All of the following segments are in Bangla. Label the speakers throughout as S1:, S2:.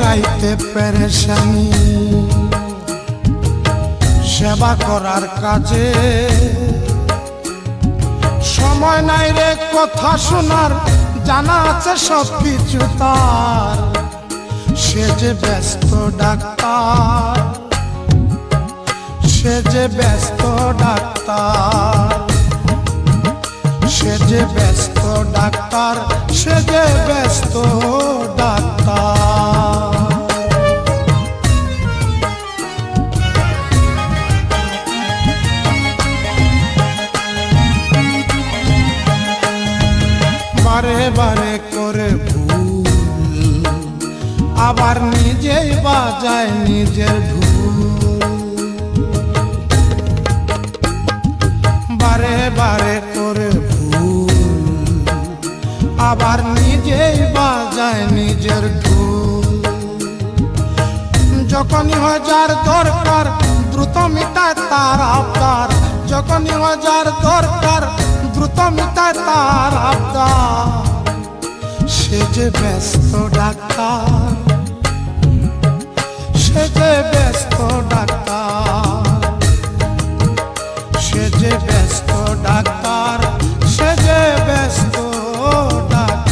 S1: রাইতে পেরেশানি, সেবা করার কাজে সময় নাই রে কথা শোনার, জানা আছে সব কিছু তার। সে যে ব্যস্ত ডাক্তার, সে যে ব্যস্ত ডাক্তার, সে যে ব্যস্ত ডাক্তার, সে যে ব্যস্ত ডাক্তার। বারে বারে করে ভুল, আবার নিজেই বাজায় নিজের ঢোল। বারে বারে করে ভুল, আবার নিজেই বাজায় নিজের ঢোল। যখনই হয় যার দরকার দ্রুত মিটায় তার আবদার, যখনই হয় যার দরকার দ্রুত মিটায় তার আবদার। সে যে ব্যস্ত ডাক্তার, সে যে ব্যস্ত ডাক্তার, সে যে ব্যস্ত ডাক্তার, সে যে ব্যস্ত ডাক্তার।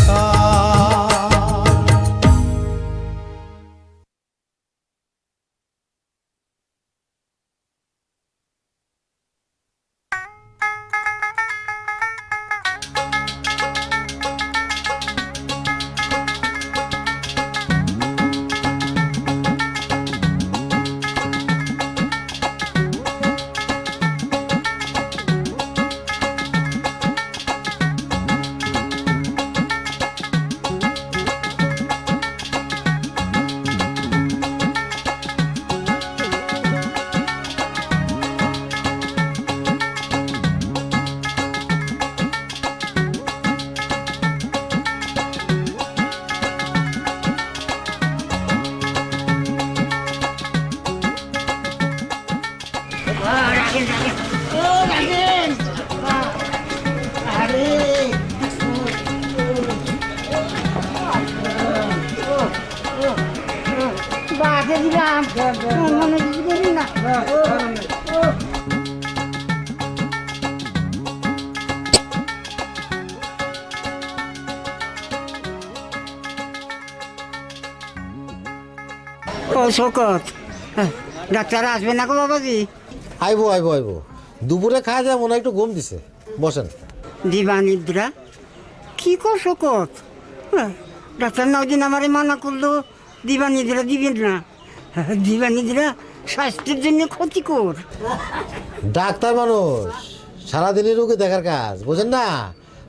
S2: ও শকত, ডাক্তার আসবে না গো বাবাজি?
S3: আইবো আইবো আইবো, দুপুরে খাওয়া যায় মনে হয় একটু ঘুম দিছে, বসেন।
S2: দিবা নিদ্রা কি কর শকত? ডাক্তার না ওই দিন আমারে মানা করলো দিবা নিদ্রা দিবেন না। দিবা নিদ্রা স্বাস্থ্যের জন্য ক্ষতিকর।
S3: ডাক্তার মানুষ, সারাদিনই রোগী দেখার কাজ, বোঝেন না?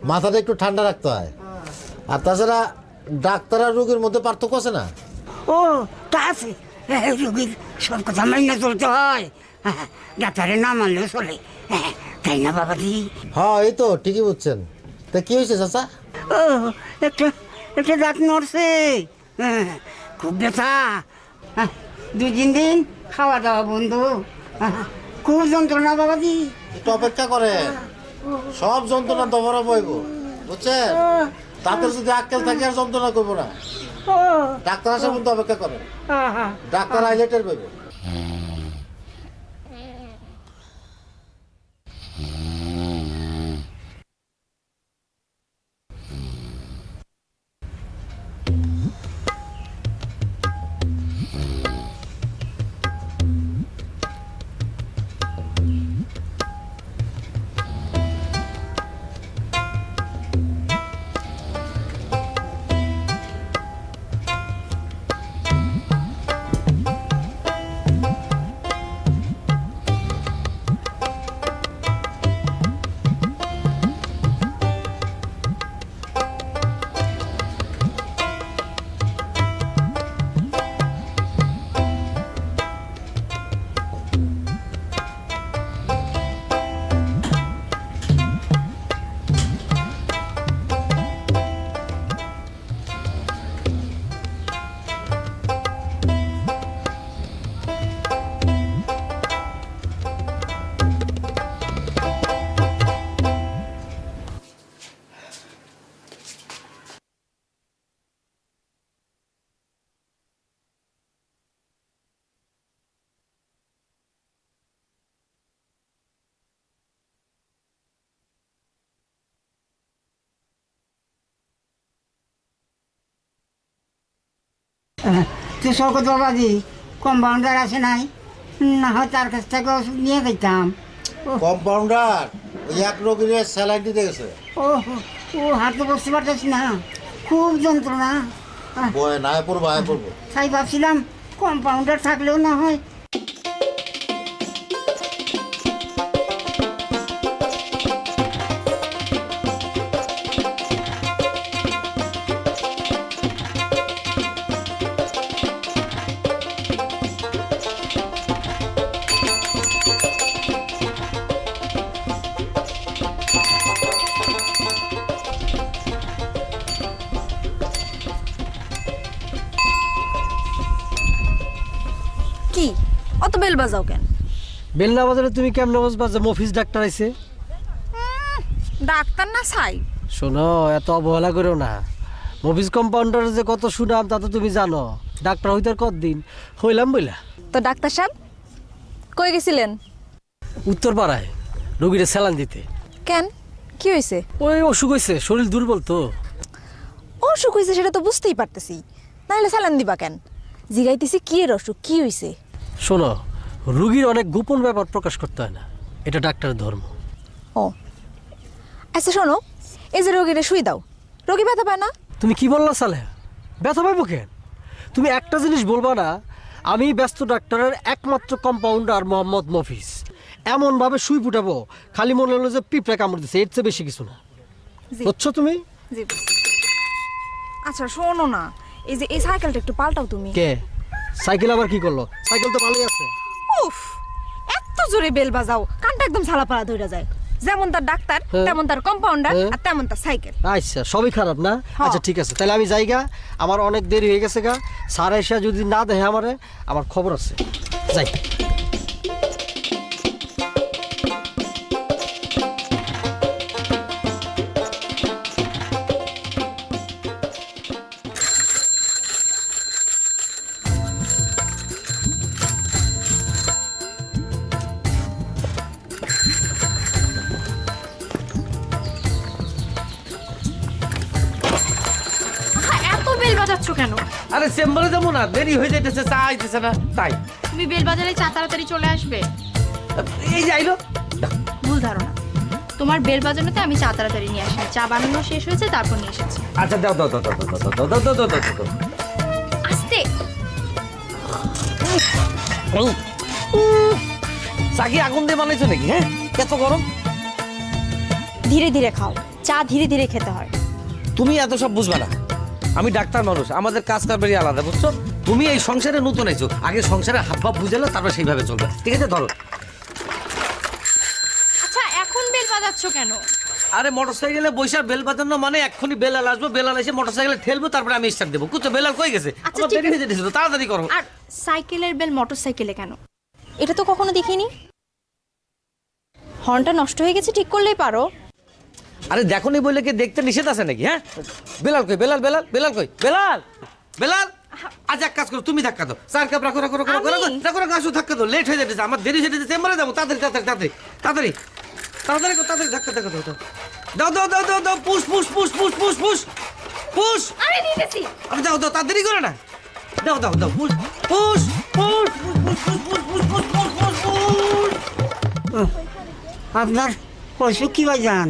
S3: মাথাটা একটু ঠান্ডা রাখতে হয়। আর তাছাড়া ডাক্তার আর রোগীর মধ্যে পার্থক্য আছে না?
S2: ও তা আছে, রোগীর সব কথা মাইনা চলতে হয়, ডাক্তারের না মানলেও চলে, তাই না বাবাজি?
S3: হ্যাঁ এই তো ঠিকই বুঝছেন। তা কি হয়েছে চাচা?
S2: ও একটা একটা দাঁত নড়ছে, খুব ব্যথা, 2-3 দিন খাওয়া দাওয়া বন্ধু, খুব যন্ত্রণা বাবাজি।
S3: একটু অপেক্ষা করেন, সব যন্ত্রণা দবরা বইব, বুঝছেন? তাদের যদি আক্কেল থাকে আর যন্ত্রণা করবো না। ডাক্তার আসার মধ্যে অপেক্ষা করেন, ডাক্তার আইলেটের বইব।
S2: তুই শওকত বাবাজি কম্পাউন্ডার আছে নাই, না হয় তার কাছ থেকে ওষুধ নিয়ে যেতাম।
S3: কম্পাউন্ডার ওই এক রোগীর স্যালাইন দিতে গেছে।
S2: ও ও হাতে বসতে পারতেছি না, খুব যন্ত্রণা।
S3: বয় না পড়বো আয় পড়বো।
S2: তাই ভাবছিলাম কম্পাউন্ডার থাকলেও না হয়।
S4: কি অত বেল বাজাও কেন?
S5: বেল না বাজারে তুমি কেমন বুঝবা যে মফিজ ডাক্তার আইছে?
S4: ডাক্তার না ছাই।
S5: শোনো, এত অবহেলা করো না। মফিজ কম্পাউন্ডারের যে কত সুনাম তা তো তুমি জানো। ডাক্তার হইতে আর কতদিন হইলাম বইলা।
S4: তো ডাক্তার সাহেব কই গেছিলেন?
S5: উত্তর পাড়ায় রোগীরে স্যালান দিতে।
S4: কেন, কি হয়েছে?
S5: ওই অসুখ হয়েছে, শরীর দুর্বল তো।
S4: অসুখ হয়েছে সেটা তো বুঝতেই পারতেছি, নাহলে স্যালান দিবা কেন? জিগাইতেছি কি এর অসুখ, কি হয়েছে?
S5: শোনো, রুগীর অনেক গোপন ব্যাপার প্রকাশ করতে হয় না, এটা ডাক্তারের ধর্ম।
S4: ও আচ্ছা শোনো, এই যে রোগীরে শুই দাও, রোগী ব্যথা পায় না?
S5: তুমি কি বললা সালে? ব্যথা পাইব কেন? তুমি একটা জিনিস বলবা না, আমি ব্যস্ত ডাক্তারের একমাত্র কম্পাউন্ডার মোহাম্মদ মফিজ। এমনভাবে সুই ফুটাবো খালি মনে হলো যে পিঁপড়া কামড় দিচ্ছে, এর চেয়ে বেশি কিছু না।
S4: জি।
S5: বুঝছো তুমি?
S4: জি। আচ্ছা শোনো না, এই যে এই সাইকেলটা একটু পাল্টাও তুমি।
S5: কে সাইকেল আবার কি করলো? সাইকেল তো ভালোই আছে।
S4: উফ, এত জোরে বেল বাজাও কানটা একদম ঝালাপালা ধরে যায়। যেমন তার ডাক্তার তেমন তার কম্পাউন্ডার আর তেমন তার সাইকেল।
S5: আচ্ছা, সবই খারাপ না? আচ্ছা ঠিক আছে, তাহলে আমি যাইগা, আমার অনেক দেরি হয়ে গেছে গা। স্যার এসে যদি না দেখে আমারে, আমার খবর আছে, যাই।
S6: এত বেল বাজাচ্ছ কেন?
S7: আরে চেম্বারে যাবো না, দেরি হয়ে যাইতেছে, চা আইতেছে না তাই।
S6: তুমি বেল বাজালে চা তাড়াতাড়ি চলে আসবে।
S7: এই যে আইলো।
S6: ভুল ধারণা, তোমার বেল বাজানোতে আমি চা তাড়াতাড়ি নিয়ে আসি। চা বানানো শেষ হয়েছে তারপর নিয়ে এসেছি।
S7: আচ্ছা দাও দাও দাও দাও দাও দাও দাও দাও দাও দাও দাও।
S6: আস্তে।
S7: চা কি আগুন দিয়ে বানাইছো নাকি? হ্যাঁ, এত গরম।
S4: ধীরে ধীরে খাও, চা ধীরে ধীরে খেতে হয়।
S7: তুমি এত সব বুঝবা না, আমি ডাক্তার মানুষ, আমাদের কাজ কারবারই আলাদা, বুঝছো? তুমি এই সংসারে নতুন আইছো, আগে সংসারে হাত ভাব বুঝালো, তারপর সেইভাবে চলবে, ঠিক আছে? ধরো।
S6: আচ্ছা এখন বেল বাজাচ্ছ কেন?
S7: আরে মোটরসাইকেলে বৈশা বেল বাজানো মানে এক্ষুনি বেলাল আসবো, বেলাল এসে মোটরসাইকেলে ঠেলবো, তারপরে আমি স্টার্ট দেবো। কুতো বেলাল কই গেছে?
S6: আচ্ছা,
S7: আমার
S6: ঠিক
S7: দেরি হয়ে যেতেছে তো, তাড়াতাড়ি করো।
S6: আর সাইকেলের বেল মোটরসাইকেলে কেন?
S4: এটা তো কখনো দেখিনি। হর্নটা নষ্ট হয়ে গেছে, ঠিক করলেই পারো।
S7: আরে দেখো নি বলে কি দেখতে নিষেধ আছে নাকি? হ্যাঁ, বেলাল কই? বেলাল বেলাল বেলাল কই? বেলাল বেলাল, আজ এক কাজ করো, তুমি ধাক্কা দাও। চার কাপ রাখো রাখো রাখো রাখো রাখো রাখো রাখো, আসো ধাক্কা দাও, লেট হয়ে যাচ্ছে, আমার দেরি হয়ে যাচ্ছে, চেম্বারে যাবো, তাড়াতাড়ি তাড়াতাড়ি তাড়াতাড়ি তাড়াতাড়ি তাড়াতাড়ি তাড়াতাড়ি ধাক্কা ধাক্কা দাও দাও দাও দাও দাও দাও, push push push push push push push.
S6: আমি দিতেছি।
S7: আমি দাও দাও, তাড়াতাড়ি করে না, দাও দাও দাও, push push push push push push push push push push push.
S2: আপনার অসুখ কি ভাইজান?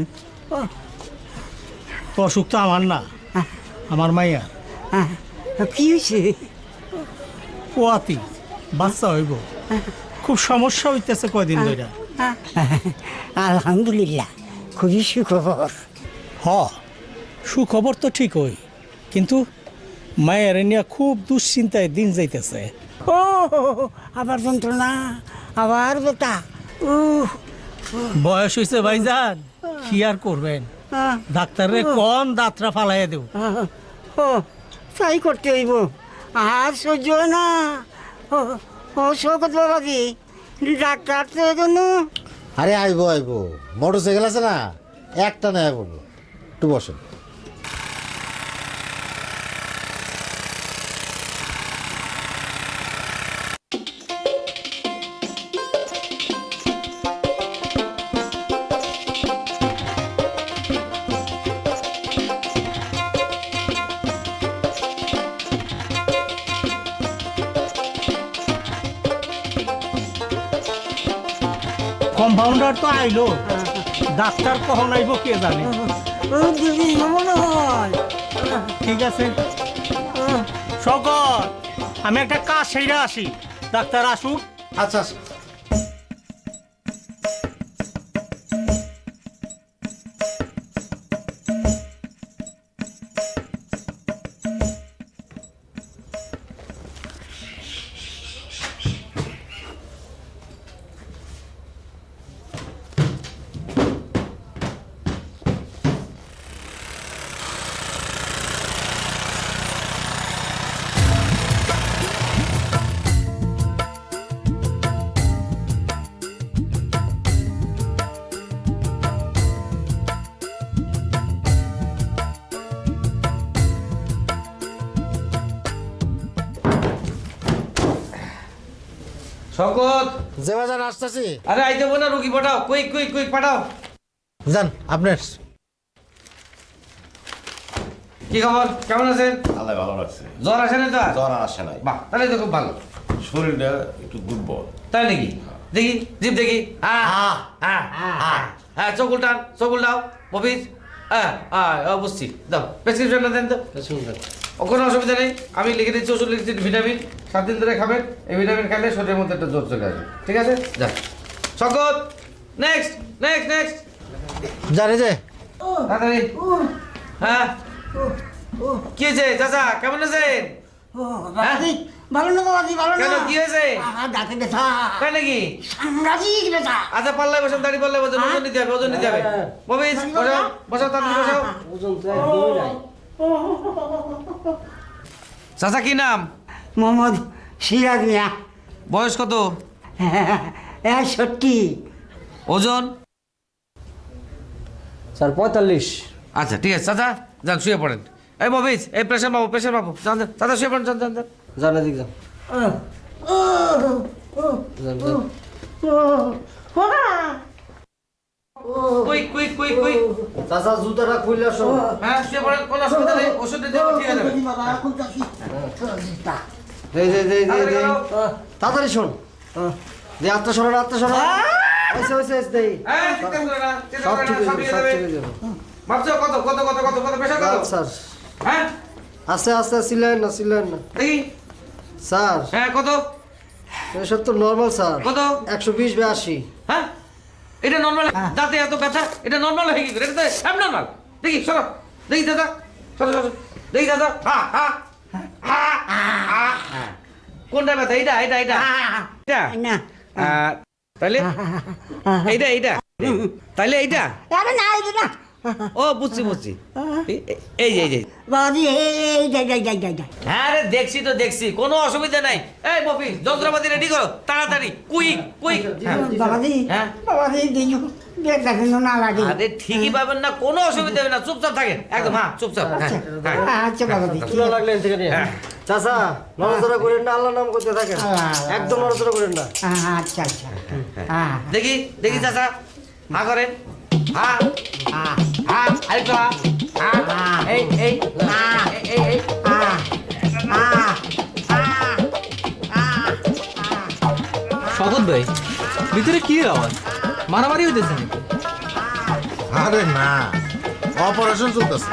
S8: অসুখ তো আমার না, আমার মাইয়া।
S2: কি হয়েছে?
S8: পোয়াতি বাচ্চা হইব, খুব সমস্যা হইতেছে কয়দিন ধরে।
S2: আলহামদুলিল্লাহ, খুবই সুখবর।
S8: হ, সুখবর তো ঠিক হই, কিন্তু মায়ের নিয়ে খুব দুশ্চিন্তায় দিন যাইতেছে।
S2: ও আবার যন্ত্রণা, আবার বেটা।
S8: বয়স হয়েছে ভাইজান, কি আর করবেন? ডাক্তারে কোন দাঁতরা ফালাইয়া দেব।
S2: ও তাই করতে হইব, আর সহ্য হয় না। ও শওকত বাবাজি, ডাক্তার তো এজন্য।
S3: আরে আইবো আইবো, মোটরসাইকেল আছে না, একটা নেয় বলবো, একটু বসেন।
S8: কম্পাউন্ডার তো আইলো, ডাক্তার কখন আইব কে জানে।
S2: দিদি মনে হয়
S8: ঠিক আছে শকত, আমি একটা কাজ সেরে আসি, ডাক্তার আসুক।
S3: আচ্ছা আচ্ছা।
S7: শকত,
S3: যে বাজার আসতেছি।
S7: আরে আইতে না, রুগী পাঠাও, কুইক কুইক কুইক পাঠাও।
S3: যান আপনার।
S7: কি খবর, কেমন আছেন?
S9: আল্লাহ ভালো রাখছে।
S7: জ্বর আসে না তো আর?
S9: জ্বর আসে নাই,
S7: বাহ, তাহলে তো খুব ভালো।
S9: শরীরটা একটু দুর্বল।
S7: তাই নাকি? দেখি জিভ দেখি। হ্যাঁ, চোখ উল্টান, চোখ উল্টাও। মফিজ, বুঝছি, দাও প্রেসক্রিপশনটা দেন তো। কোনো অসুবিধা নেই, আমি লিখে দিচ্ছি ওষুধ, লিখে দিচ্ছি ভিটামিন, 7 দিন ধরে খাবেন। এই ভিটামিন খেলে শরীরের মধ্যে একটা জোর চলে আসবে, ঠিক আছে? যান শকত, নেক্সট নেক্সট নেক্সট।
S3: জানি যে
S7: তাড়াতাড়ি। হ্যাঁ, কি হয়েছে চাচা, কেমন আছেন?
S2: ভালো না বাবাজি, ভালো না।
S7: কেন, কি হয়েছে?
S2: দাঁতে ব্যথা,
S7: তাই নাকি?
S2: সাংঘাতিক ব্যথা।
S7: আচ্ছা, পাল্লায় বসেন, দাঁড়িয়ে পাল্লায় বসেন, ওজন নিতে হবে, ওজন নিতে হবে। মফিজ, বসাও বসাও, তাড়াতাড়ি বসাও।
S5: ওজন তো একদমই নাই।
S7: চাচা কি নাম?
S2: মোহাম্মদ সিরাজ মিয়া।
S7: বয়স কত?
S2: 61।
S7: ওজন?
S5: স্যার 45।
S7: আচ্ছা ঠিক আছে চাচা, যান শুয়ে পড়েন। এই মফিজ, এই প্রেশার পাবো, প্রেশার পাবো, যান যান চাচা, শুয়ে পড়েন, যান যান যান।
S5: যান এদিক যান। যান, যান।
S7: Quick quick quick quick.
S5: চাচা জুতাটা খুললে আসো।
S7: হ্যাঁ, শুয়ে পড়েন, কোনো অসুবিধা নেই, ওষুধ দিতে হবে, ঠিক আছে?
S5: এই যে
S7: তাড়াতাড়ি করো।
S5: তাড়াতাড়ি শোন, যে আত্মা শোনো, আত্মা শোনো। দেই
S7: হ্যাঁ, চিন্তা করো না, চিন্তা
S5: সব
S7: করো
S5: ঠিক
S7: না, সব
S5: হয়ে
S7: ঠিক
S5: যাবে, সব
S7: হয়ে
S5: ঠিক হয়ে
S7: যাবে।
S5: যাবে।
S7: ভাবছো কত কত কত কত কত প্রেশার কত?
S5: স্যার
S7: হ্যাঁ,
S5: আস্তে আস্তে সিলেন না, সিলেন না
S7: দেখি।
S5: স্যার।
S7: হ্যাঁ, কত
S5: এসব তো নর্মাল স্যার।
S7: কত?
S5: 120/80।
S7: হ্যাঁ, এটা নর্মাল? দাঁতে এত ব্যথা, এটা নর্মাল হয়ে কি করে? এটা তো অ্যাবনর্মাল। দেখি সরো, দেখি দাদা, সরো সরো, দেখি দাদা। হা হা হা হা। কোনটা ব্যথা? এইটা এইটা এইটা এটা?
S2: না,
S7: তাহলে এইটা এইটা, তাহলে এইটা?
S2: আরে না, এই যে না
S7: ও বুঝছি বুঝছি, এই যে এই যে।
S2: বাবাজি, এই যাই যাই যাই যাই যাই।
S7: হ্যাঁ রে, দেখছি তো দেখছি, কোনো অসুবিধা নাই। এই মফিজ, যন্ত্রপাতি রেডি করো তাড়াতাড়ি, কুইক কুইক।
S2: বাবাজি,
S7: হ্যাঁ।
S2: বাবাজি দেখো, ব্যথা যেন না লাগে।
S7: আরে ঠিকই পাবেন না, কোনো অসুবিধা হবে না, চুপচাপ থাকেন একদম। হ্যাঁ, চুপচাপ। হ্যাঁ, হ্যাঁ।
S2: আচ্ছা বাবাজি,
S5: চুলা লাগলে এখান থেকে নিয়ে। চাচা নড়াচড়া করেন না, আল্লাহর নাম করতে থাকেন, একদম নড়াচড়া করেন না।
S2: আচ্ছা আচ্ছা। হ্যাঁ
S7: দেখি দেখি চাচা, হা করেন, হা হা হা, আরেকটু হা হা, এই এই এই এই।
S10: শকত ভাই, ভিতরে কি আওয়াজ? মারামারি হইতেছে নাকি?
S3: আরে না, অপারেশন চলতেছে।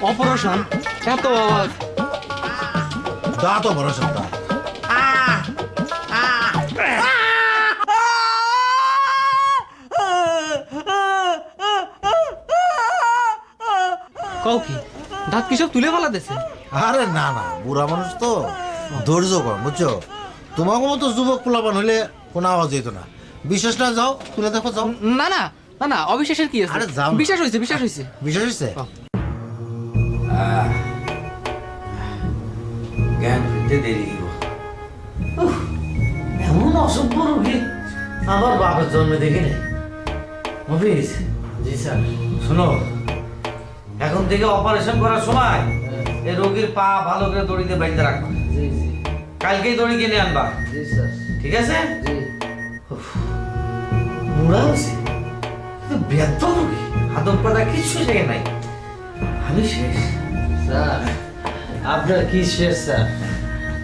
S10: অপারেশন? এত আওয়াজ?
S3: দাঁত অপারেশন, দাঁত।
S10: কও কি? দাঁত কি সব তুলে ফেলা দিছে?
S3: আরে না না, বুড়া মানুষ তো, ধৈর্য কম, বুঝছো? তোমাকে মতো যুবক পোলাপান হইলে কোনো আওয়াজ যেত না। বিশ্বাস না, যাও তুলে দেখো, যাও।
S10: না না না না, অবিশ্বাসের কি আছে?
S3: আরে যাও না।
S10: বিশ্বাস হইছে, বিশ্বাস হইছে।
S3: বিশ্বাস হচ্ছে?
S7: জ্ঞান ফিরতে দেরি গো। এমন অসভ্য রোগী আমার বাপের জন্মে দেখিনি। মফিজ,
S5: জি স্যার।
S7: শোনো, এখন থেকে অপারেশন করার সময় এই রোগীর পা ভালো করে দড়িতে বাইন্ধে রাখবা।
S5: জি জি
S7: কালকেই দড়ি কিনে আনবা,
S5: জি স্যার।
S7: ঠিক আছে?
S5: জি।
S7: বুড়া হয়েছে, ব্যর্থ রোগী, আদব কথা কিচ্ছু শেখে নাই। আমি শেষ।
S5: স্যার আপনার কি শেষ স্যার?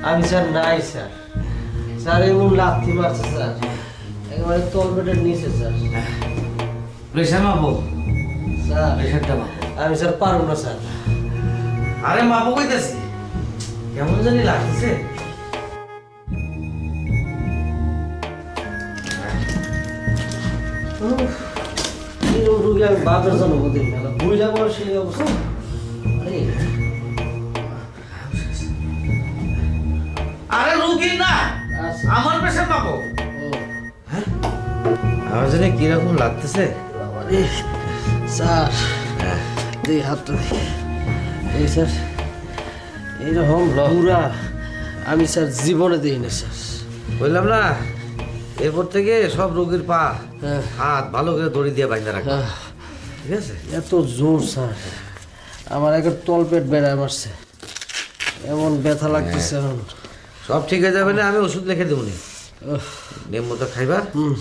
S5: আমি স্যার নাই স্যার। স্যার এমন লাথি মারছে স্যার, একেবারে তলপেটের নিচে স্যার।
S7: প্রেশার মাপো,
S5: স্যার
S7: প্রেশারটা মাপো।
S5: আমি স্যার পারবো না স্যার।
S7: আরে মাপো কইতাছি, কেমন জানি লাগতেছে।
S5: এরকম রুগী আমি বাপের জন্ম দিন না, বুঝা পড়ে সেই অবস্থা। আরে
S7: আরে রুগী না,
S5: আচ্ছা।
S7: আমার প্রেশার মাপো।
S5: ও,
S7: আমার জানি কিরকম লাগতেছে।
S5: বাবারে, স্যার এই হাতটা দিই। এই স্যার এইরকম পুরা আমি স্যার জীবনে দিই না স্যার।
S7: বললাম না, এরপর থেকে সব রোগীর পা
S5: হ্যাঁ।
S7: হাত ভালো করে দড়ি দিয়ে বাইন্ধা রাখবে,
S5: আহ,
S7: ঠিক আছে?
S5: এত জোর স্যার, আমার একটা তলপেট বেড়ায় মারছে, এমন ব্যথা লাগতেছে এখন।
S7: সব ঠিক হয়ে যাবে না, আমি ওষুধ লিখে দেবো নি,
S5: উহ,
S7: নিয়ম মতো খাইবা,
S5: হুম,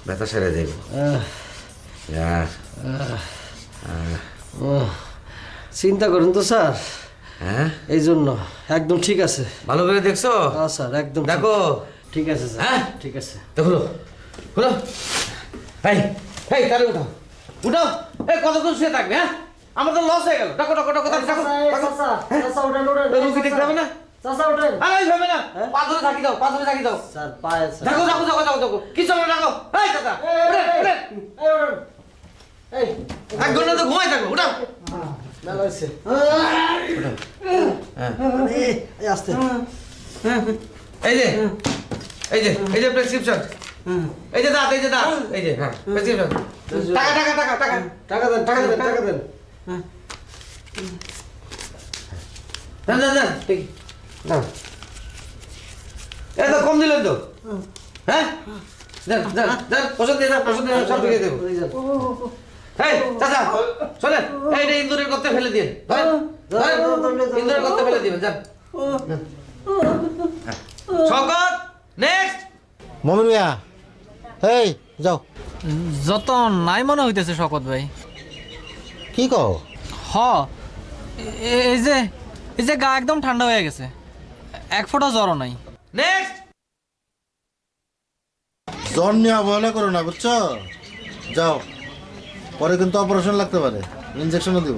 S7: ব্যথা সেরে যাবে।
S5: আহ,
S7: হ্যাঁ,
S5: উহ, চিন্তা করুন তো স্যার,
S7: হ্যাঁ,
S5: এই জন্য একদম ঠিক আছে।
S7: ভালো করে দেখছো?
S5: হ্যাঁ স্যার, একদম ঠিক।
S7: দেখো,
S5: ঠিক আছে স্যার,
S7: হ্যাঁ?
S5: ঠিক আছে।
S7: দেখো, হলো, এই, এই, তাহলে উঠাও, উঠাও, এই কতক্ষণ শুয়ে থাকবে, হ্যাঁ? আমার তো লস হয়ে গেল, ডাকো, ডাকো, ডাকো, ডাকো, ডাকো, ডাকো। এই রুগী দেখতে হবে না? আরে এই ভাবে না, পা ধরে থাকি দাও, পা ধরে থাকি দাও।
S5: স্যার পায়ে স্যার।
S7: দেখো, দেখো, দেখো, দেখো, দেখো, কি চলো, ডাকো, এই চাচা, উঠেন, উঠেন। এক ঘন্টা তো ঘুমাই থাকবো, উঠাও।
S5: মেলা হয়েছে। এই আস্তে।
S7: এই যে, এই যে, এই যে প্রেসক্রিপশন, এই যে দাঁত, এই যে দাঁত, এই যে, হ্যাঁ, প্রেসক্রিপশন। টাকা, টাকা, টাকা, টাকা।
S5: টাকা দেন, টাকা দেন, টাকা দেন।
S7: দেন, দেন, দেন, ঠিক, দাও। এই তো কম দিলেন তো, হ্যাঁ? দেন, দেন, দেন, ওষুধ দিয়ে দেন, ওষুধ দিয়ে দেন, সব দিয়ে দেবো। এই, চাচা, শোনেন, এইটা ইন্দুরের গর্তে ফেলে দিন, ধরেন, ধরেন, ইন্দুরের গর্তে ফেলে দিবেন, যান। শওকত, নেক্সট।
S3: মমিন মিয়া, এই যাও।
S10: যত নাই মনে হইতেছে শকত ভাই।
S3: কি কও?
S10: হ, এই যে, এই যে গা একদম ঠান্ডা হয়ে গেছে, এক ফোঁটা জ্বরও নাই।
S7: নেক্সট।
S3: জ্বর নিয়ে অবহেলা করো না, বুঝছো? যাও, পরে কিন্তু অপারেশন লাগতে পারে, ইনজেকশনও দিব।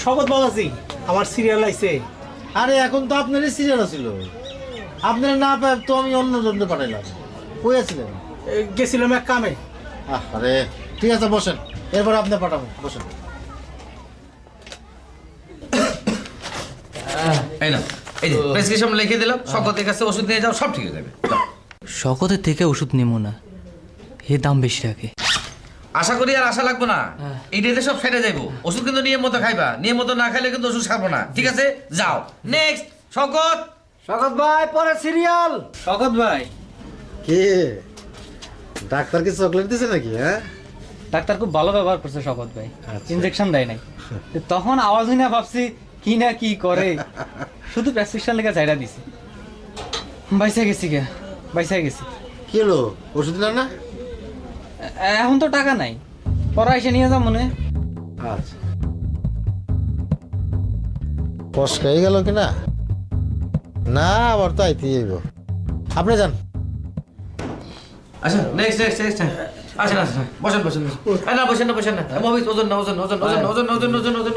S8: শপথ বাবাজি, আমার সিরিয়াল আইছে।
S3: আরে এখন তো আপনারই সিরিয়াল ছিল, আপনারা না পায় তো আমি অন্য জনকে পাঠাইলাম। কই আছিলেন?
S8: গেছিলাম এক কামে।
S3: আরে ঠিক আছে, বসেন, এরপর আপনি পাঠাবো, বসেন।
S7: এই না, এই যে প্রেসক্রিপশন লিখে দিলাম, শওকতের কাছে ওষুধ নিয়ে যাও, সব ঠিক হয়ে যাবে।
S10: শকতের থেকে ওষুধ নেবো না, এ দাম বেশি রাখে।
S7: আশা করি আর আশা লাগবে না, এইটাতে সব সেরে যাইবো। ওষুধ কিন্তু নিয়ম মতো খাইবা, নিয়ম মতো না খাইলে কিন্তু ওষুধ খাবো না, ঠিক আছে? যাও, নেক্সট। শওকত,
S5: শকত ভাই, পরে সিরিয়াল।
S10: শকত ভাই,
S3: কে ডাক্তার কি চকলেট দিছে নাকি? হ্যাঁ,
S10: ডাক্তার খুব ভালো ব্যবহার করছে শকত ভাই, ইনজেকশন দেয় নাই। তখন আওয়াজ হই না, ভাবছি কি না কি করে, শুধু প্রেসক্রিপশন লেখা চাইরা দিছে। বাইসা গেছি গে, বাইসা গেছি।
S3: কি হলো, ওষুধ দিলেন না?
S10: এখন তো টাকা নাই, পরে এসে নিয়ে যাও মনে।
S3: আচ্ছা, ফসকাই গেল কিনা? না, আবার তো আইতেই যাইব। আপনি যান।
S7: আচ্ছা, নেক্সট, নেক্সট, নেক্সট। আসেন, আসেন, বসেন, বসেন, বসেন। না, বসেন না, বসেন না। মহিত, ওজন না, ওজন, ওজন, ওজন, ওজন, ওজন, ওজন, ওজন।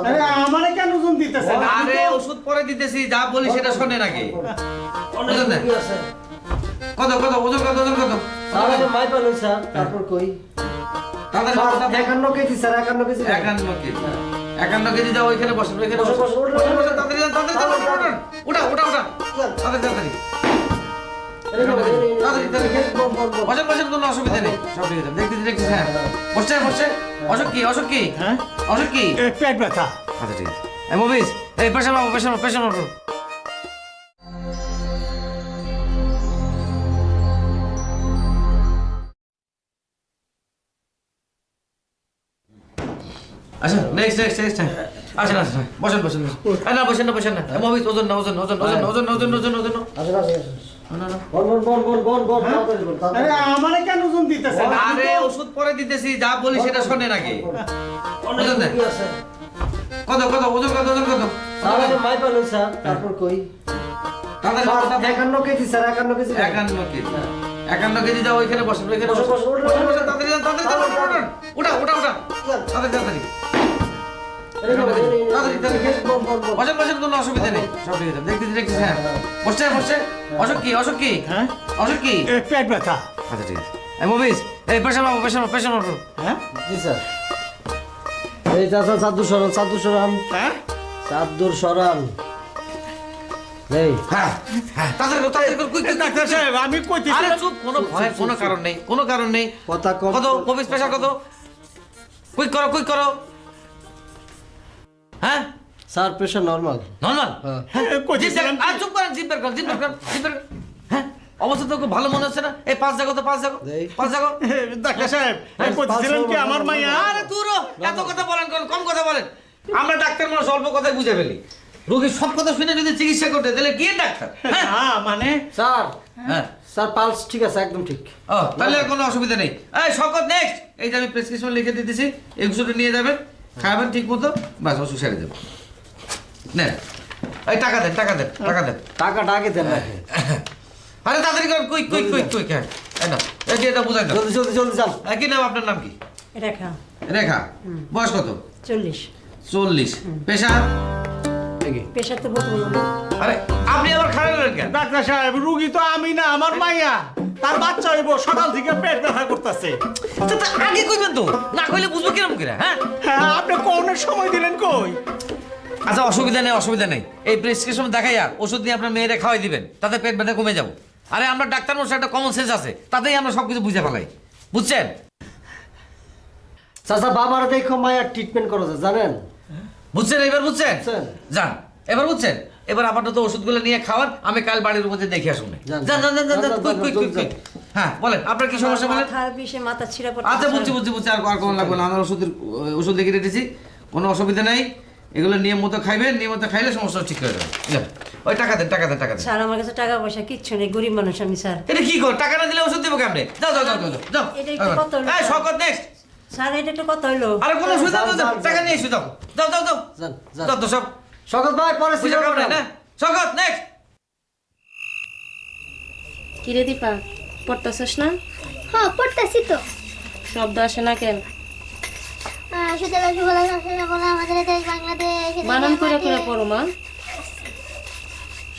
S8: আরে আমারে কেন ওজন দিতেছে?
S7: আরে ওষুধ পরে দিতেছি, যা বলি সেটা শোনেন আগে। ওজন দেন। কত, কত, ওজন কত, ওজন কত?
S5: মাই পালন স্যার, তারপর কই?
S7: তাড়াতাড়ি বসো, তাড়াতাড়ি।
S5: 51 KG sir, 51 KG.
S7: 51 KG. 51 KG যাও, ওইখানে বসেন, ওইখানে বসেন,
S5: বসেন, বসেন,
S7: বসেন, বসেন, তাড়াতাড়ি যান, তাড়াতাড়ি যান, তাড়াতাড়ি যান। উঠা, উঠা, উঠা। তাড়াতাড়ি, তাড়াতাড়ি। তাড়াতাড়ি, তাড়াতাড়ি। বসেন, বসেন, কোনো অসুবিধা নেই, সব ঠিক আছে। দেখতেছি, দেখতেছি, হ্যাঁ। বসছে, বসছে। অসুখ কি, অসুখ কি?
S8: হ্যাঁ,
S7: অসুখ কি?
S8: পেট ব্যথা।
S7: আচ্ছা, ঠিক আছে। এই মবিস, এই পেশেন্ট বাবু, পেশেন্ট, পেশেন্ট বাবু। আচ্ছা, নেক্সট, নেক্সট, নেক্সট। আসেন, আসেন, বসেন, বসেন, বসেন। না, বসেন না, বসেন না। মবিস, ওজন না, ওজন, ওজন, ওজন, ওজন, ওজন, ওজন, ওজন।
S8: আরে আমারে কেন ওজন দিতেছে?
S7: আরে ওষুধ পরে দিতেছি, যা বলি সেটা শোনেন আগে। ওজন দে। কত কত ওজন কত ওজন কত?
S5: স্যার আগে মাই পালন স্যার, তারপর কই।
S7: তাড়াতাড়ি
S5: স্যার,
S7: বলো, তাড়াতাড়ি।
S5: 51 KG sir, 51 KG.
S7: 51 KG. 51 KG যাও ওইখানে বসো, ওইখানে বসো।
S5: বসো, বসো,
S7: বসো, বসো, তাড়াতাড়ি যাও, তাড়াতাড়ি যাও, তাড়াতাড়ি যাও। ওঠা, ওঠা, ওঠা। তাড়াতাড়ি, তাড়াতাড়ি। তাড়াতাড়ি, তাড়াতাড়ি। বসেন, বসেন, কোনো অসুবিধা নেই। সব ঠিক আছে। দেখতেছি, দেখতেছি, হ্যাঁ। বসছে, বসছে। অসুখ কি, অসুখ কি?
S8: হ্যাঁ
S7: অসুখ কি?
S8: পেট ব্যথা।
S7: আচ্ছা, ঠিক আছে। এই মুভিস, এই প্রেশার মারো, প্রেশার মারো, প্রেশার মারো।
S8: হ্যাঁ
S5: জি স্যার। এই চাচা চাদর সরান, চাদর সরান,
S8: হ্যাঁ
S5: চাদর সরান। এই
S7: হ্যাঁ, হ্যাঁ, তাড়াতাড়ি করো, তাড়াতাড়ি করো, quick, quick,
S8: ডাক্তার
S7: quick,
S8: সাহেব আমি
S7: quick।
S8: কইতেছি
S7: আরে চুপ, কোনো ভয়ের কোনো কারণ নেই, কোনো কারণ নেই।
S5: কথা কম।
S7: কত মুভিস প্রেশার কত? কুইক করো, কুইক করো। হ্যাঁ,
S5: স্যার প্রেশার নরমাল।
S7: নরমাল।
S8: কইতেছিলাম
S7: আর চুপ করেন, জিভ বের করেন, জিভ বের করেন, জিভ বের করেন। হ্যাঁ, অবস্থা তো খুব ভালো মনে হচ্ছে না। এই 5 জাগো তো 5 জাগো,
S5: এই।
S7: 5 জাগো।
S8: ডাক্তার সাহেব আমি কইতেছিলাম কি আমার মাইয়া
S7: আরে দূরও, এত কথা বলেন কেন? কম কথা বলেন। আমরা ডাক্তার মানুষ, অল্প কথায় বুঝে ফেলি। রোগীর সব কথা শুনে যদি চিকিৎসা করতে তাহলে কি ডাক্তার? হ্যাঁ,
S8: হ্যাঁ মানে
S5: স্যার,
S7: হ্যাঁ।
S5: স্যার পালস ঠিক আছে, একদম ঠিক।
S7: ও, তাহলে আর কোনো অসুবিধা নেই। এই শকত, নেক্সট। এই যে আমি প্রেসক্রিপশন লিখে দিতেছি, এই ওষুধটা নিয়ে যাবেন, খাবেন ঠিক মতো, বাস ওষুধ সেরে দেবো। নেন, এই টাকা দেন, টাকা দেন, টাকা দেন।
S5: টাকাটা আগে দেন না।
S7: আরে তাড়াতাড়ি করেন, কুইক কুইক কুইক কুইক। হ্যাঁ, এই নাও, এই যে এটা বুঝাই দাও।
S5: জলদি জলদি জলদি যান।
S7: কি নাম আপনার? নাম কি?
S2: রেখা
S7: রেখা। বয়স কত?
S2: 40।
S7: 40। পেশা?
S2: পেশা তো বলবো না।
S7: আরে আপনি আবার খারাপ হলেন কেন?
S8: ডাক্তার সাহেব রুগী তো আমি না, আমার মাইয়া। তার বাচ্চা হইব, সকাল থেকে পেট ব্যথা করতেছে।
S7: আগে কইবেন তো, না কইলে বুঝবো কিরকম করে? হ্যাঁ,
S8: হ্যাঁ আপনি কোন সময় দিলেন কই?
S7: আচ্ছা অসুবিধা নেই, অসুবিধা নেই। এই প্রেসক্রিপশন দেখাইয়া ওষুধ নিয়ে আপনার মেয়েরে খাওয়াই দিবেন, তাতে পেট ব্যথা কমে যাবো। আরে আমরা ডাক্তার মশাই, একটা কমন সেন্স আছে, তাতেই আমরা সবকিছু বুঝে ফেলাই। বুঝছেন?
S5: চাচা বাবার দেখো মায়ের ট্রিটমেন্ট করা যায়, জানেন?
S7: বুঝছেন? এবার বুঝছেন?
S5: বুঝছেন।
S7: যান, এবার বুঝছেন? এবার আপাতত ওষুধগুলো নিয়ে খাওয়ান, আমি কাল বাড়ির মধ্যে দেখে আসুন।
S5: যান,
S7: যান যান যান যান,
S5: যান,
S7: কুইক
S5: যান,
S7: কুইক
S5: যান,
S7: কুইক
S5: যান।
S7: কুইক। হ্যাঁ বলেন, আপনার কি সমস্যা বলেন?
S2: মাথার বিষে মাথা ছিঁড়া পড়ে।
S7: আচ্ছা বুঝছি বুঝছি বুঝছি, আর আর কোনো লাগবে না। আমার ওষুধ লিখে রেখেছি, কোনো অসুবিধা নাই। এগুলো নিয়ম মতো খাইবেন, নিয়ম মতো খাইলে সমস্যা ঠিক হয়ে যাবে। যান, ওই টাকা দেন, টাকা দেন, টাকা দেন।
S2: স্যার আমার কাছে টাকা পয়সা কিচ্ছু নেই, গরিব মানুষ আমি স্যার।
S7: এটা কি কর? টাকা না দিলে ওষুধ দেবো কেমনে? যাও যাও যাও যাও যাও।
S2: এটা একটু কত হলো?
S7: এই শকত, নেক্সট।
S2: স্যার এটা একটু কত হইলো?
S7: আরে কোনো সুবিধা
S5: যান,
S7: নেই,
S5: যান,
S7: টাকা
S5: যান।
S7: নিয়ে এসো, যাও যাও যাও যাও।
S5: যান যান।
S7: যাও তো সব
S5: শকত ভাই পরে
S7: বুঝে
S5: সিনেমা
S7: কামড়ে না। শকত, নেক্সট।
S6: কিরে দীপা, পড়তেছিস না?
S11: হ্যাঁ পড়তেছি তো।
S6: শব্দ আসে না কেন?
S11: সুতরাং রসগোল্লা রসগোল্লা আমাদের দেশ বাংলাদেশ।
S6: বানান করে করে পড়ো মা।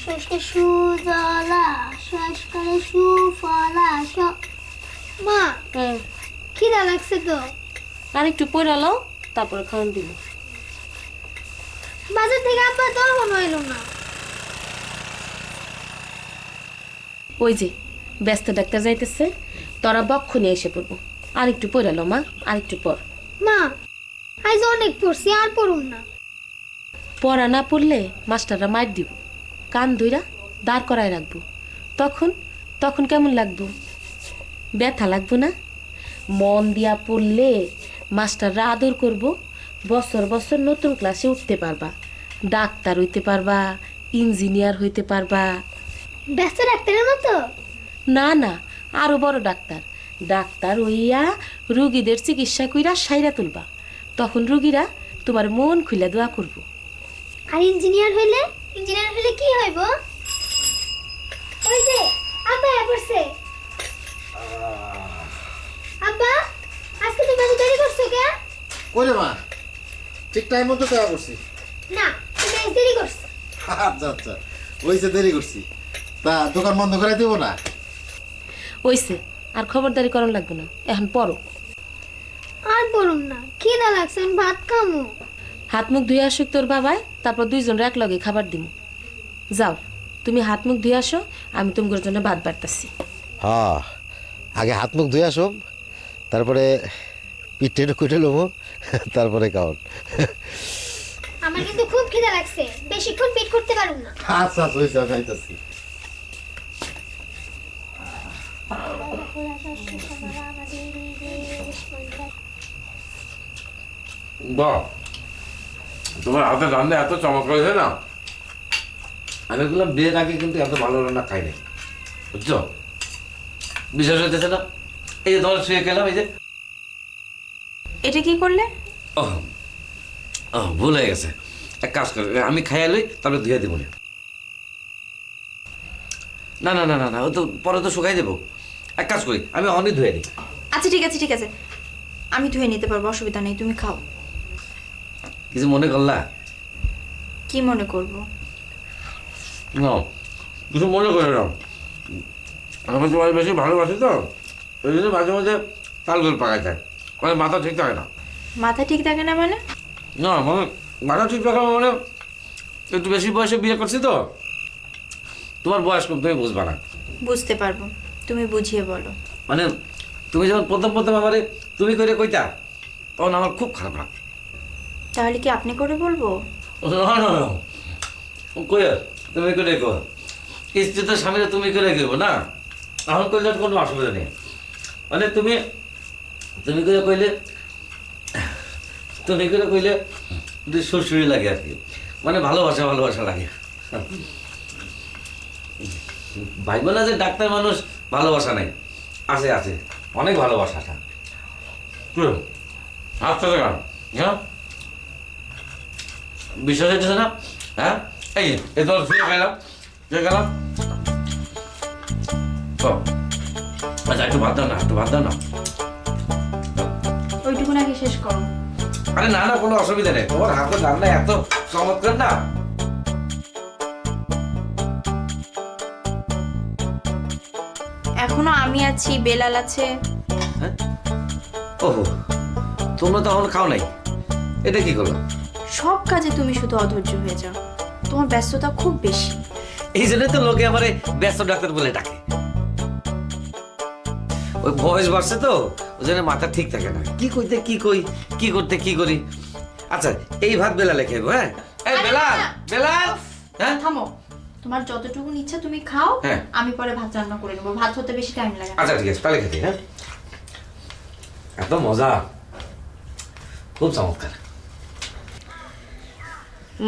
S11: শুষ্কে সুজলা শুষ্করে সুফলা মা খিদা লাগছে তো।
S6: আর একটু পড়ালো, তারপরে খাওয়ান দিব।
S11: বাজার থেকে আব্বা তো এখনো এলো না।
S6: ওই যে ব্যস্ত ডাক্তার যাইতেছে, তোরা বক্ষণে এসে পড়বো। আর একটু পড়ালো মা, আর একটু পড়।
S11: মা আজ অনেক পড়ছি, আর পড়ুন না।
S6: পড়া না পড়লে মাস্টাররা মার দিব, কান ধইরা দাঁড় করায় রাখবো। তখন তখন কেমন লাগবো? ব্যথা লাগবো না? মন দিয়া পড়লে মাস্টাররা আদর করব, বছর বছর নতুন ক্লাসে উঠতে পারবা, ডাক্তার হইতে পারবা, ইঞ্জিনিয়ার হইতে পারবা।
S11: ব্যস্ত ডাক্তারের মতো?
S6: না না, আরো বড় ডাক্তার। ডাক্তার হইয়া রুগীদের চিকিৎসা কইরা সাইরা তুলবা। তখন রুগীরা তোমার মন খুলে দোয়া করব।
S11: আর ইঞ্জিনিয়ার হইলে? ইঞ্জিনিয়ার হইলে কি হইব? ওই যে আব্বা পড়ছে। আব্বা আজকে তুমি এত দেরি করছো কেন?
S3: কইলে মা, ঠিক টাইম মতো দেওয়া করছি।
S11: না তুমি আজ দেরি করছো।
S3: আচ্ছা আচ্ছা, ওইসে দেরি করছি। তা দোকান বন্ধ করে দেবো না?
S6: ওইসে, আর খবরদারি করন লাগবে না, এখন পড়ো।
S11: আর পড়ুন না, খিদা লাগছে, আমি ভাত খামু।
S6: হাত মুখ ধুয়ে আসুক তোর বাবাই, তারপর দুইজন এক লগে খাবার দিব। যাও, তুমি হাত মুখ ধুয়ে আসো, আমি তোমার জন্য ভাত বাড়তাছি।
S3: হ্যাঁ, আগে হাত মুখ ধুয়ে আসো, তারপরে পিঠে কুটে লোবো, তারপরে খাওয়ান।
S11: আমার কিন্তু খুব খিদা লাগছে, বেশিক্ষণ পেট করতে পারুম না।
S3: আচ্ছা আচ্ছা, ওইসে খাইতেছি।
S9: বাহ, তোমার হাতে রান্না এত চমৎকার হয়েছে না।
S7: আমি বললাম বিয়ের আগে কিন্তু এত ভালো রান্না খাই নাই, বুঝছো? বিশ্বাস হইতেছে না? এই যে তোমার শুয়ে গেলাম, এই যে
S6: এটা কি করলে?
S7: ভুল হয়ে গেছে। এক কাজ কর, আমি খাইয়া লই, তারপরে ধুয়ে দেবো না। না না না না না, ও তো পরে তো শুকাই দেবো। এক কাজ করি, আমি অনেক ধুয়ে দিই।
S4: আচ্ছা ঠিক আছে ঠিক আছে, আমি ধুয়ে নিতে পারবো, অসুবিধা নেই, তুমি খাও।
S7: কিছু মনে করলা?
S4: কি মনে করব?
S7: না কিছু মনে করে না, আমি তোমার বেশি ভালোবাসি তো, ওই জন্য মাঝে মাঝে তালগোল পাকাই যায়, মানে মাথা ঠিক থাকে না।
S4: মাথা ঠিক থাকে না মানে?
S7: না মানে মাথা ঠিক থাকে না মানে একটু বেশি বয়সে বিয়ে করছি তো, তোমার বয়স কম, তুমি বুঝবা না।
S4: বুঝতে পারবো, তুমি বুঝিয়ে বলো।
S7: মানে তুমি যখন প্রথম প্রথম আমারে তুমি করে কইতা, তখন আমার খুব খারাপ লাগে।
S4: তাহলে কি আপনি করে বলবো?
S7: না না না, কই তুমি করে কো, স্ত্রী তো স্বামীরা তুমি করে গেবো না, এখন করলে কোনো অসুবিধা নেই। মানে তুমি তুমি করে কইলে, তুমি করে কইলে একটু শ্বশুরি লাগে আর কি, মানে ভালোবাসা ভালোবাসা লাগে। ভাইব না যে ডাক্তার মানুষ ভালোবাসা নাই, আছে আছে, অনেক ভালোবাসা। আচ্ছা হ্যাঁ বিশ্বাস হইতেছে না? হ্যাঁ এই এই তো ফিরে গেলাম আচ্ছা একটু ভাত দাও না, একটু ভাত দাও না।
S4: ওইটুকু নাকি শেষ করো?
S7: আরে না না, কোনো অসুবিধা নেই, তোমার হাতের রান্না এত চমৎকার না।
S4: এখনো আমি আছি, বেলাল আছে।
S7: ওহো, তোমরা তো এখন খাও নাই, এটা কি করলো?
S4: সব কাজে তুমি শুধু অধৈর্য হয়ে যাও, তোমার ব্যস্ততা খুব বেশি।
S7: এই জন্য তো লোকে আমারে ব্যস্ত ডাক্তার বলে ডাকে। ওই বয়স বাড়ছে তো, ওই জন্য মাথা ঠিক থাকে না, কি কইতে কি কই, কি করতে কি করি। আচ্ছা এই ভাত বেলালে খাইবো। হ্যাঁ এই বেলাল বেলাল, হ্যাঁ
S4: থামো, তোমার যতটুকু ইচ্ছা তুমি খাও,
S7: হ্যাঁ।
S4: আমি পরে ভাত রান্না করে নেবো, ভাত হতে বেশি টাইম লাগে না।
S7: আচ্ছা ঠিক আছে, তাহলে খেতে। হ্যাঁ এত মজা, খুব চমৎকার।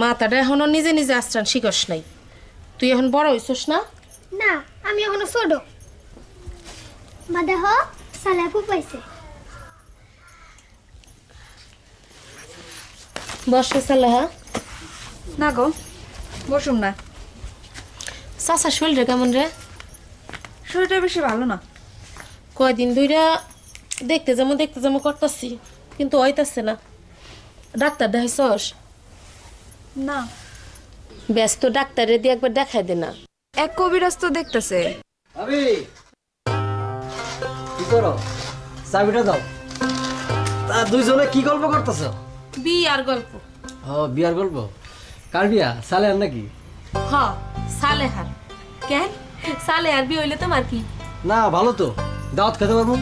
S6: মাথাটা এখনো নিজে নিজে আশ্রান শিখস নাই, তুই এখন বড় হইছস না?
S11: না, আমি এখনো ছোট। মা দেখ, সালাপু পাইছে।
S6: বর্ষা সালেহা,
S4: না গো, বসুন না।
S6: চাচার শরীরটা কেমন রে?
S4: শরীরটা বেশি ভালো না।
S6: কয়দিন ধইরা দেখতে যাবো করতাছি, কিন্তু হইতাছে না। ডাক্তার দেখাইছস?
S4: না।
S6: ব্যস্ত ডাক্তারে দিয়ে একবার দেখাই দে না।
S4: এক কবিরাজ তো দেখতেছে।
S5: আমি কি করো, চাবিটা দাও। তা দুইজনে কি গল্প করতেছ?
S6: বিয়ার গল্প।
S5: ও বিয়ার গল্প? কার বিয়া? সালেহার নাকি?
S6: হ সালেহার। কেন সালেহার বিয়ে হইলে তোমার কি?
S5: না ভালো তো, দাওয়াত খেতে পারবো।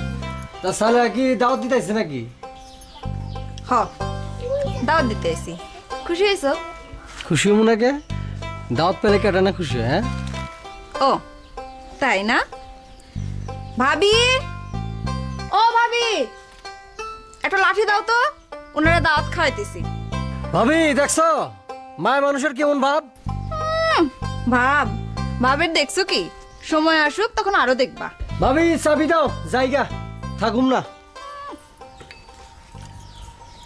S5: তা সালেহা কি দাওয়াত দিতেছে নাকি?
S4: হ, দাওয়াত দিতে এসি। খুশি হয়েছো?
S5: খুশি হবো নাকি, দাওয়াত পেলে কেটে না খুশি হয়? হ্যাঁ
S4: ও তাই না? ভাবি, ও ভাবি, একটা লাঠি দাও তো, ওনারা দাওয়াত খাওয়াইতেছি।
S5: ভাবি দেখছো মায়ের মানুষের কেমন ভাব?
S4: ভাব ভাবের দেখছো কি? সময় আসুক তখন আরো দেখবা।
S5: ভাবি চাবি দাও, জায়গা থাকুম না।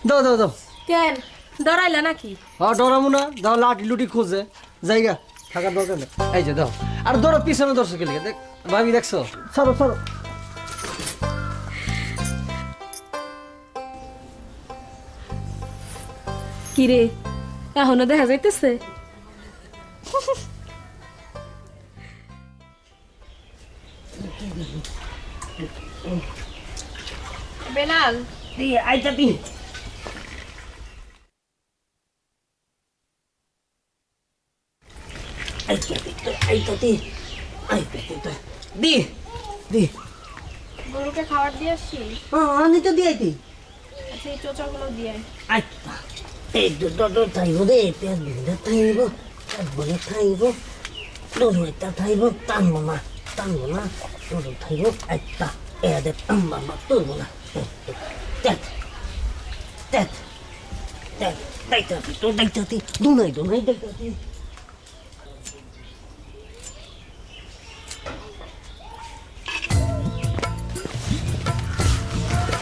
S5: দাও দাও দাও।
S6: কেন ডরাইলা নাকি?
S5: ডরামু না, দাও। লাঠি লুটি খোঁজে জায়গা থাকার দরকার নেই। এই যে দাও, আর ধরো পিছনে ধরছো কে লিখে? দেখ ভাবি দেখছো, সরো সরো।
S6: কিরে এখনো দেখা যাইতেছে?
S4: বেলাল,
S2: আইতা দি দি দি
S4: গরুকে খাবার দিয়ে আসছি।
S2: আমি তো দিয়েছি।
S4: আচ্ছা এই চোচাগুলো দিয়ে।
S2: আচ্ছা এই দুটো থাইব রে, পেঁয়াজ ভিজা থাইব, তারপরে থাইব, ডরু একটা থাইব, টানবো না ডরু থাইব। আচ্ছা এদের মামা তুলবো না। দেখ দেখ দেখ, দেখতে তোর দেখতে দুনাই দেখতে।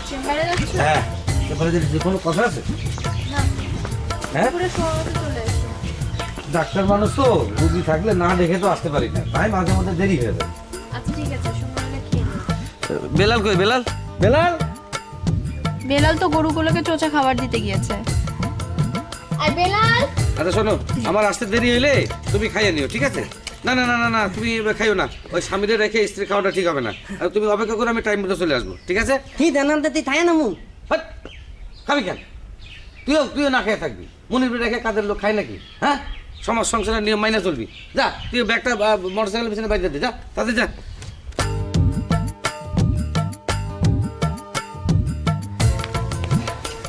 S4: চেম্বারে যাচ্ছ?
S7: হ্যাঁ, কোনো কথা আছে? হ্যাঁ
S4: দুপুরে সময় মতো চলে এসো।
S7: ডাক্তার মানুষ তো, রুগী থাকলে না দেখে তো আসতে পারি না, তাই মাঝে মধ্যে দেরি হয়ে যায়।
S4: আচ্ছা ঠিক আছে, সময় হলে খেয়ে নিও।
S7: বেলাল কই? বেলাল, বেলাল।
S4: বেলাল তো গরুগুলোকে চোচা খাবার দিতে গিয়েছে। আর বেলাল,
S7: আচ্ছা শোনো, আমার আসতে দেরি হইলে তুমি খাইয়ে নিও, ঠিক আছে? না না না না না, তুমি খাইও না, ওই স্বামীরে রেখে স্ত্রী খাওয়াটা ঠিক হবে না। আর তুমি অপেক্ষা করে, আমি টাইম মতো চলে আসবো, ঠিক আছে?
S2: কি জানান তুই থাই না মু
S7: হাট! খাবি কেন? তুইও না খেয়ে থাকবি। মনির রেখে কাদের লোক খায় নাকি? হ্যাঁ, সমাজ সংসারের নিয়ম মাইনে চলবি। যা, তুই ব্যাগটা মোটরসাইকেলের পিছনে বাইরে দে, যা তাতে যা।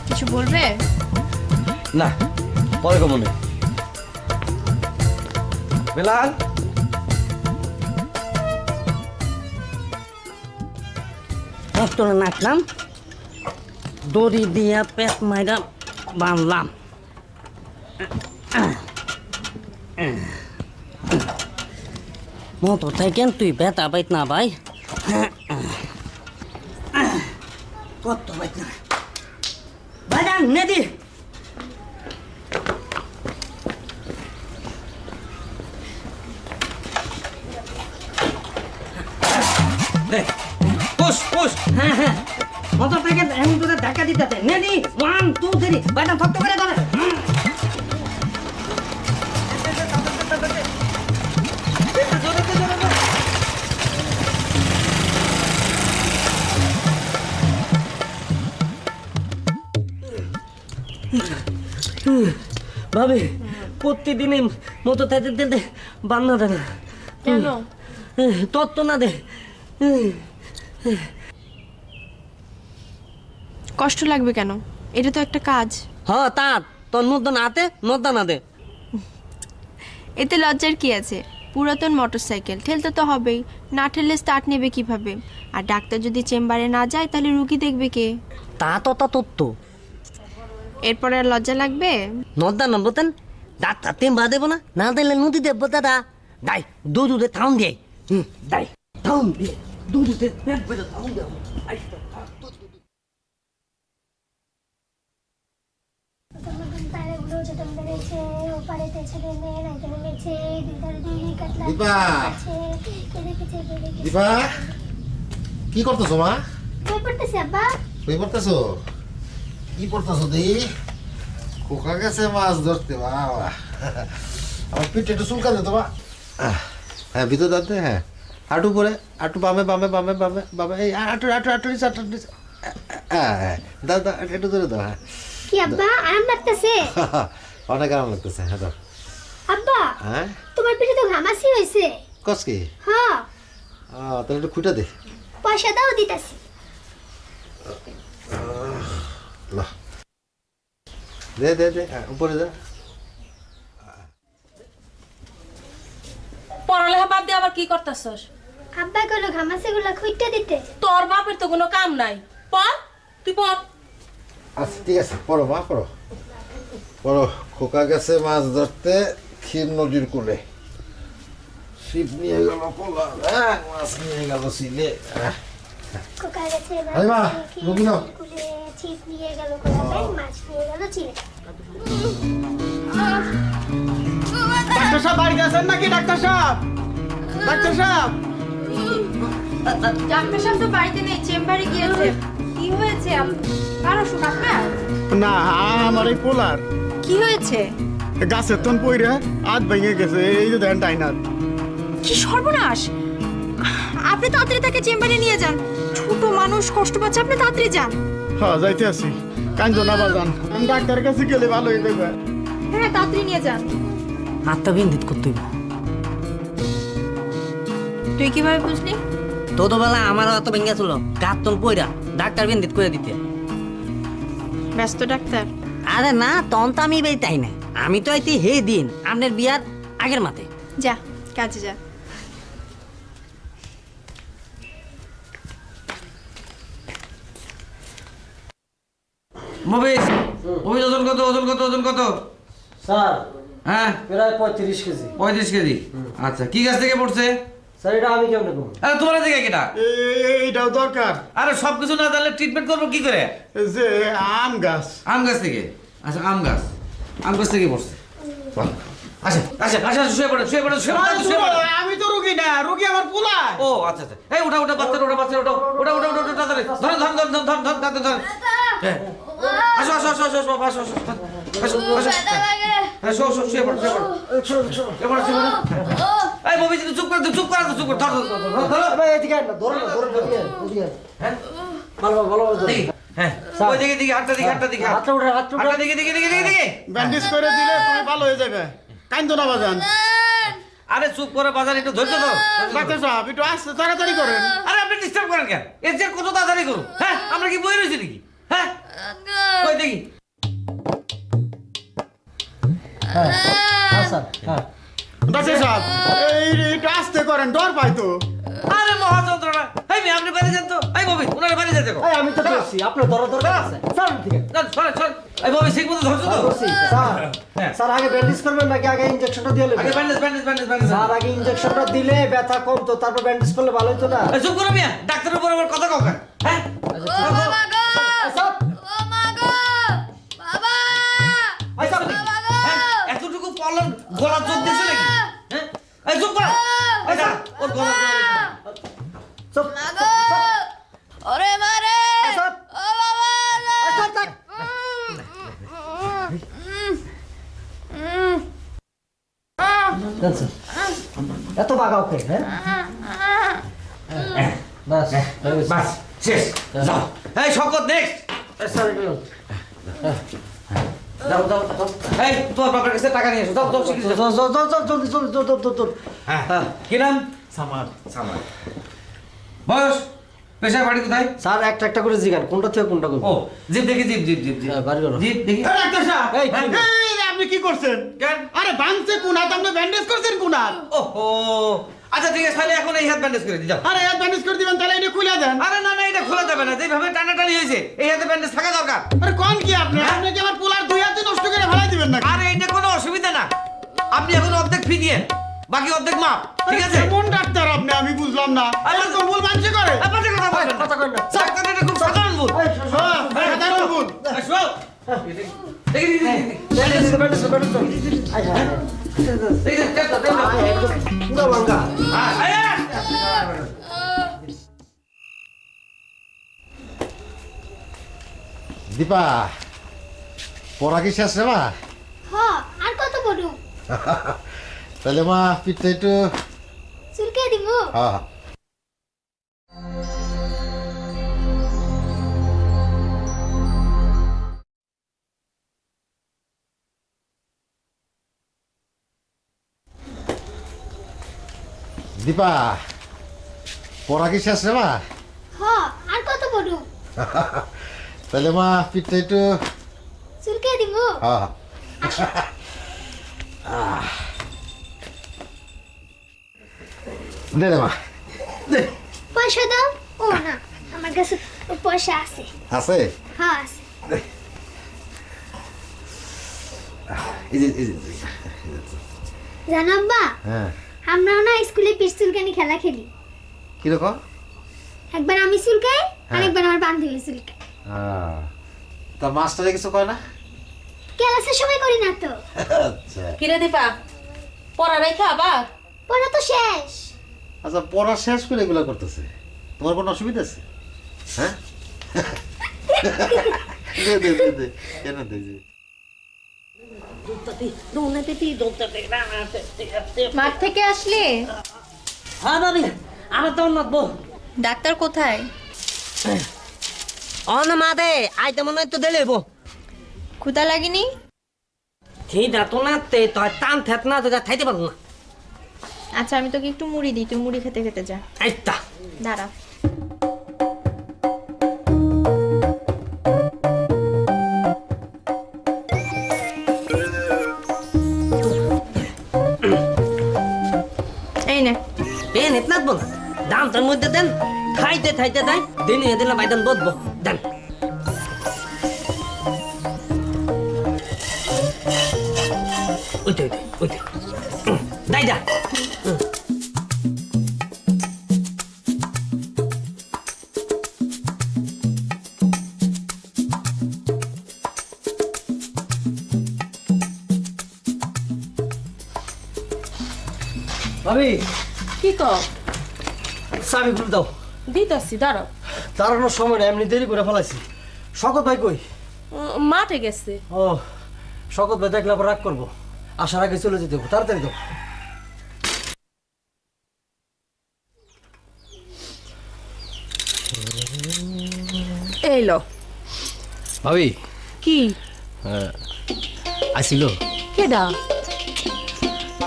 S4: কিছু বলবে?
S7: না, পরে কমনে। বেলাল,
S2: কষ্টরে নাচলাম, দড়ি দিয়া পেট মাইরা বাঁধলাম। মতো থাকেন তুই বেতা বাইত না ভাই, কত বাইত না ভাইজান নেদি।
S7: Push push.
S2: হ্যাঁ হ্যাঁ, মতো থেকে এমনি তোদের ধাক্কা দিতে নেদি। 1 2 3 বাইটা থক্ত করে ধরে। ভাবি প্রতিদিনই মতো থাকতে বান্না দেয় না
S4: কেন?
S2: তত্ত্ব না দে।
S4: কষ্ট লাগবে কেন? এটা তো একটা কাজ।
S2: হ তা তোর মধ্যে না আতে মধ্যে না দে।
S4: এতে লজ্জার কি আছে? পুরাতন মোটরসাইকেল, ঠেলতে তো হবেই, না ঠেললে স্টার্ট নেবে কিভাবে? আর ডাক্তার যদি চেম্বারে না যায় তাহলে রুগী দেখবে কে?
S2: তা তত্ত্ব
S4: এরপরে আর লজ্জা লাগবে?
S2: নদ্দা না বতেন ডাক্তার তেম্বা দেবো না, না দিলে নদী দেবো দাদা। দাই দুধে থাউন দিয়ে, দাই থাউন দিয়ে দুধে থাউন দিয়ে।
S3: দীপা, দীপা, কি করতেছো মা?
S11: বই পড়তেছি আব্বা।
S3: বই পড়তেছো? কি পড়তেছো দি? খোকা গেছে মাছ ধরতে, বাবা। আমার পিঠে একটু চুলকালে তো মা। হ্যাঁ, ভিতর দাঁতে, হ্যাঁ, হাঁটু পরে, হাঁটু বামে বামে বামে বামে বামে, এই হাঁটু হাঁটু হাঁটু নিচে, হাঁটু নিচে। হ্যাঁ, দাও দাও, একটু ধরে দাও। হ্যাঁ,
S11: কি আব্বা আরাম লাগতেছে?
S3: অনেক আরাম লাগতেছে। হ্যাঁ দাও।
S11: আব্বা,
S3: হ্যাঁ,
S11: তোমার পিঠে তো ঘামাসি হয়েছে।
S3: কস কি?
S11: হ্যাঁ,
S3: তাহলে একটু খুঁটা দে।
S11: পয়সা দাও, দিতাছি।
S3: দে দে দে, উপরে দে।
S6: পড়ালেখা বাদ দিয়ে আবার কি করতেছস?
S11: আব্বা গেল ঘামাসি গুলা খুঁজতে দিতে।
S6: তোর বাপের তো কোনো কাম নাই, পড়, তুই পড়।
S3: আচ্ছা ঠিক আছে, পড়ো মা, পড়ো পড়ো। খোকা গেছে মাছ ধরতে ক্ষীর নদীর কূলে, ছিপ নিয়ে গেল কোলা, মাছ নিয়ে গেল সিলে।
S11: খোকা গেছে
S3: আরে মা, রুগী নাও।
S11: কুলে, ছিপ নিয়ে গেল কোলা, মাছ নিয়ে গেল চিলে।
S10: ডাক্তার সাহেব বাড়িতে আছেন নাকি? ডাক্তার সাহেব, ডাক্তার সাহেব।
S4: ডাক্তার সাহেব তো বাড়িতে নেই, চেম্বারে গিয়েছে। কি হয়েছে? কার অসুখ আপনার?
S8: না, আমার এই পোলার
S4: কি হয়েছে?
S8: গাছের তন পইরা হাত ভেঙে গেছে, এই যে দেন টাইনার।
S4: কি সর্বনাশ! আপনি তাড়াতাড়ি তাকে চেম্বারে নিয়ে যান। ছোট মানুষ কষ্ট পাচ্ছে, আপনি তাড়াতাড়ি যান।
S8: হ্যাঁ যাইতে আছি, কাঞ্জনা বাজান। আমি ডাক্তারের কাছে গেলে ভালো হয়ে যাবে।
S4: হ্যাঁ তাড়াতাড়ি নিয়ে যান।
S2: হাতটা বিন্দিত করতে হইব।
S4: তুই কিভাবে বুঝলি?
S2: তোর বেলা আমার হাত ভেঙে ছিল, গাত তন পইরা ডাক্তার বিন্দিত করে দিতে।
S4: ব্যস্ত ডাক্তার?
S2: আরে না, তখন তো আমি বেই তাই না, আমি তো আইতি হে দিন আপনার বিয়ার আগের মাতে।
S4: যা কাজে যা।
S7: মবিস, মবিস, ওজন কত? ওজন কত? ওজন কত?
S5: স্যার
S7: হ্যাঁ,
S5: প্রায় 35 কেজি।
S7: 35 কেজি। আচ্ছা, কি গাছ থেকে পড়ছে?
S5: স্যার এটা আমি কেমনে করবো?
S7: আরে তোমার থেকে কেটা?
S8: এইটাও দরকার।
S7: আরে সবকিছু না জানলে ট্রিটমেন্ট করবো কি করে?
S8: যে আম গাছ।
S7: আম গাছ থেকে? আচ্ছা, আম গাছ। আমগাছ থেকে পড়ছে আসেন আসেন আসেন শুয়ে পড়েন শুয়ে পড়েন শুয়ে পড়েন শুয়ে পড়েন
S5: আমি তো রুগী না, রুগী আমার পোলা।
S7: ও আচ্ছা আচ্ছা এই ওটা ওটা বাচ্চা ওটা বাচ্চা ওটা ওটা ওটা ওটা ওটা ধরে ধরে ধরে ধরে ধরে ধরে ধরে হ্যাঁ আসো আসো আসো আসো বাবা আসো আসো আসো আসো হ্যাঁ শো শো শুয়ে পড়ো শুয়ে পড়ো শুয়ে পড়ো শুয়ে পড়ো এই ববি তুমি চুপ করে চুপ করে চুপ করে ধর ধর ধর
S5: ভাই এদিকে আয় না, ধরো না, ধরো না, এদিকে আয়।
S7: হ্যাঁ
S5: ভালো ভালো ভালো ধরো।
S7: দেখি হ্যাঁ ওই দিকে দিকে হাতটা দিকে হাতটা দিকে
S5: হাতটা উঠে, হাতটা উঠে।
S7: হাতটা দিকে দিকে দিকে দিকে দিকে
S5: ব্যান্ডেজ করে দিলে তুমি ভালো হয়ে যাবে। কাইন্দো না বাজান।
S7: আরে চুপ করে বাজার একটু ধৈর্য ধরো
S5: ডাক্তার সাহেব একটু আসতে তাড়াতাড়ি করেন।
S7: আরে আপনি ডিস্টার্ব করেন কেন এর যে কত তাড়াতাড়ি করুন হ্যাঁ আমরা কি বই রয়েছি নাকি হ্যাঁ কই দেখি
S5: হ্যাঁ স্যার, হ্যাঁ। ডাক্তার সাহেব একটু আসতে করেন, ডর পাই তো।
S7: আরে মহা যন্ত্রণা এই মেয়ে আপনি বাইরে যান তো এই ববি ওনারে বাইরে যেতে কো
S5: এই আমি তো করছি, আপনার ধরো দরকার আছে। স্যার ঠিক আছে।
S7: না সরে সরে এই ববি ঠিক মতো ধরছো তো
S5: করছি। স্যার, স্যার আগে ব্যান্ডেজ করবেন নাকি আগে ইনজেকশনটা দিয়ে
S7: আগে
S5: নেবেন?
S7: Bandage bandage bandage bandage
S5: sir আগে ইনজেকশনটা দিলে ব্যথা কমতো, তারপর ব্যান্ডেজ করলে ভালো হতো না?
S7: চুপ করো মিয়া ডাক্তারের উপর আমার কথা কাউকে হ্যাঁ এতটুকু পলন গলা জোর দিছে নাকি হ্যাঁ এই চুপ কর এই দাঁড়া, ওর গলা
S5: চুপ।
S11: ওরে মারে
S5: স্যার,
S11: ও বাবা
S5: স্যার, থাক। দেন স্যার। এত বাগাও কে? হ্যাঁ বাস
S7: বাস শেষ যাও এই শকত নেক্সট
S5: স্যার এটা নাও।
S7: যাও যাও যাও এই তোমার বাবার কাছে টাকা নিয়ে এসো যাও যাও শিখিয়ে
S5: যাও, যাও, যাও, যাও, জলদি, জলদি, জলদি, জলদি, জলদি।
S7: হ্যাঁ কি নাম
S5: সামার।
S7: সামার বয়স পেশা বাড়ি কোথায়
S5: স্যার একটা একটা করে জিগান কোনটা থেকে কোনটা করবো?
S7: ও জিপ দেখি জিপ জিপ জিপ জিপ
S5: হ্যাঁ, বাড়ি করো।
S7: জিপ দেখি
S5: ডাক্তার সাহেব,
S7: এই,
S5: আপনি কি করছেন?
S7: কেন
S5: আরে বাঁধছে কোনাত, আপনি ব্যান্ডেজ করছেন কোনাত।
S7: ওহো আচ্ছা ঠিক আছে তাহলে এখন এই হাত ব্যান্ডেজ করে দিই যাও
S5: আরে এক ব্যান্ডেজ করে দিবেন, তাহলে এটা খুলে দেন।
S7: আরে না না এটা খোলা যাবে না যেভাবে টানাটানি হয়েছে এই হাতে ব্যান্ডেজ থাকা দরকার
S5: আরে কোন কি আপনি? আপনি কি আমার পোলার দুই হাতে নষ্ট করে ফেলাই দিবেন নাকি?
S7: আরে এটা কোনো অসুবিধা না আপনি এখন অর্ধেক ফি দিয়ে বাকি অর্ধেক মাপ ঠিক আছে
S5: কোন ডাক্তার আপনি? আমি বুঝলাম না।
S7: আরে,
S5: এরকম ভুল মানছে করে?
S7: আপনার কথা বলবেন
S5: কথা কন না।
S7: ডাক্তার এটা খুব সাধারণ ভুল
S5: হ্যাঁ, সাধারণ ভুল।
S7: শোনো দেখি দেখি দেখি
S5: ব্যান্ডেজ, ব্যান্ডেজ, ব্যান্ডেজ। আয়, হ্যাঁ, হ্যাঁ।
S7: দেখি দেখি
S5: আয়, একদম পুরো ভাঙা।
S3: দীপা পড়া কি শেষ রে মা
S11: হ আর কত বড়
S3: তাহলে মা পিঠটা একটু
S11: চুলকে দিব
S3: হ্যাঁ দীপা পড়া কি শেষ রে মা
S11: হ আর কত বড়
S3: তাহলে মা পিঠটা একটু
S11: চুলকে দিব
S3: হ্যাঁ দে রে মা
S11: পয়সা দাও ও না আমার কাছে পয়সা আছে
S3: আছে
S11: হ্যাঁ আছে
S3: এই যে
S11: জানো আব্বা
S3: হ্যাঁ
S11: আমরাও না স্কুলে পিস চুলকানি খেলা খেলি
S3: কিরকম
S11: একবার আমি চুলকাই আর একবার আমার বান্ধবী চুলকাই
S3: তা মাস্টারে কিছু কয় না
S11: ক্লাসের সময় করি না তো
S3: আচ্ছা
S6: কিরে দীপা পড়া রাইখা আবার
S11: পড়া তো শেষ
S3: আচ্ছা পড়া শেষ করে এগুলো করতেছে তোমার কোনো অসুবিধা আছে হ্যাঁ দে দে দে দে কেন দে দে
S4: মাঠ থেকে আসলে
S2: হ্যাঁ ভাবি, আমার তো অন্য বউ।
S4: ডাক্তার কোথায়
S2: অন্য মা দে, আইতে মনে হয় তো দিলে বউ।
S4: ক্ষুধা লাগেনি
S2: খিদা তো না তে তো টান থেত না তো যা খাইতে পারবো না।
S4: আচ্ছা আমি তোকে একটু মুড়ি দিই তুই মুড়ি খেতে খেতে যা
S2: আইতা
S4: দাঁড়া এই নে
S2: পেন এত না বল দাম তার মধ্যে দেন খাইতে খাইতে দেয় দিনে দিলে বাইদান বদবো দেন ওইটা ওইটা দাই দা
S5: ভাবি
S6: কি কও?
S5: চাবি খুলে দাও।
S6: দিতাছি, দাঁড়াও।
S5: দাঁড়ানোর সময় না, এমনি দেরি করে ফেলাইছি। শকত ভাই কই?
S6: মাঠে গেছে।
S5: ও, শকত ভাই দেখলে আবার রাগ করবো। আসার আগে চলে যেতে হবে, তাড়াতাড়ি দাও।
S6: এই লো।
S5: ভাবি
S6: কি
S5: আইছিল?
S6: কেডা?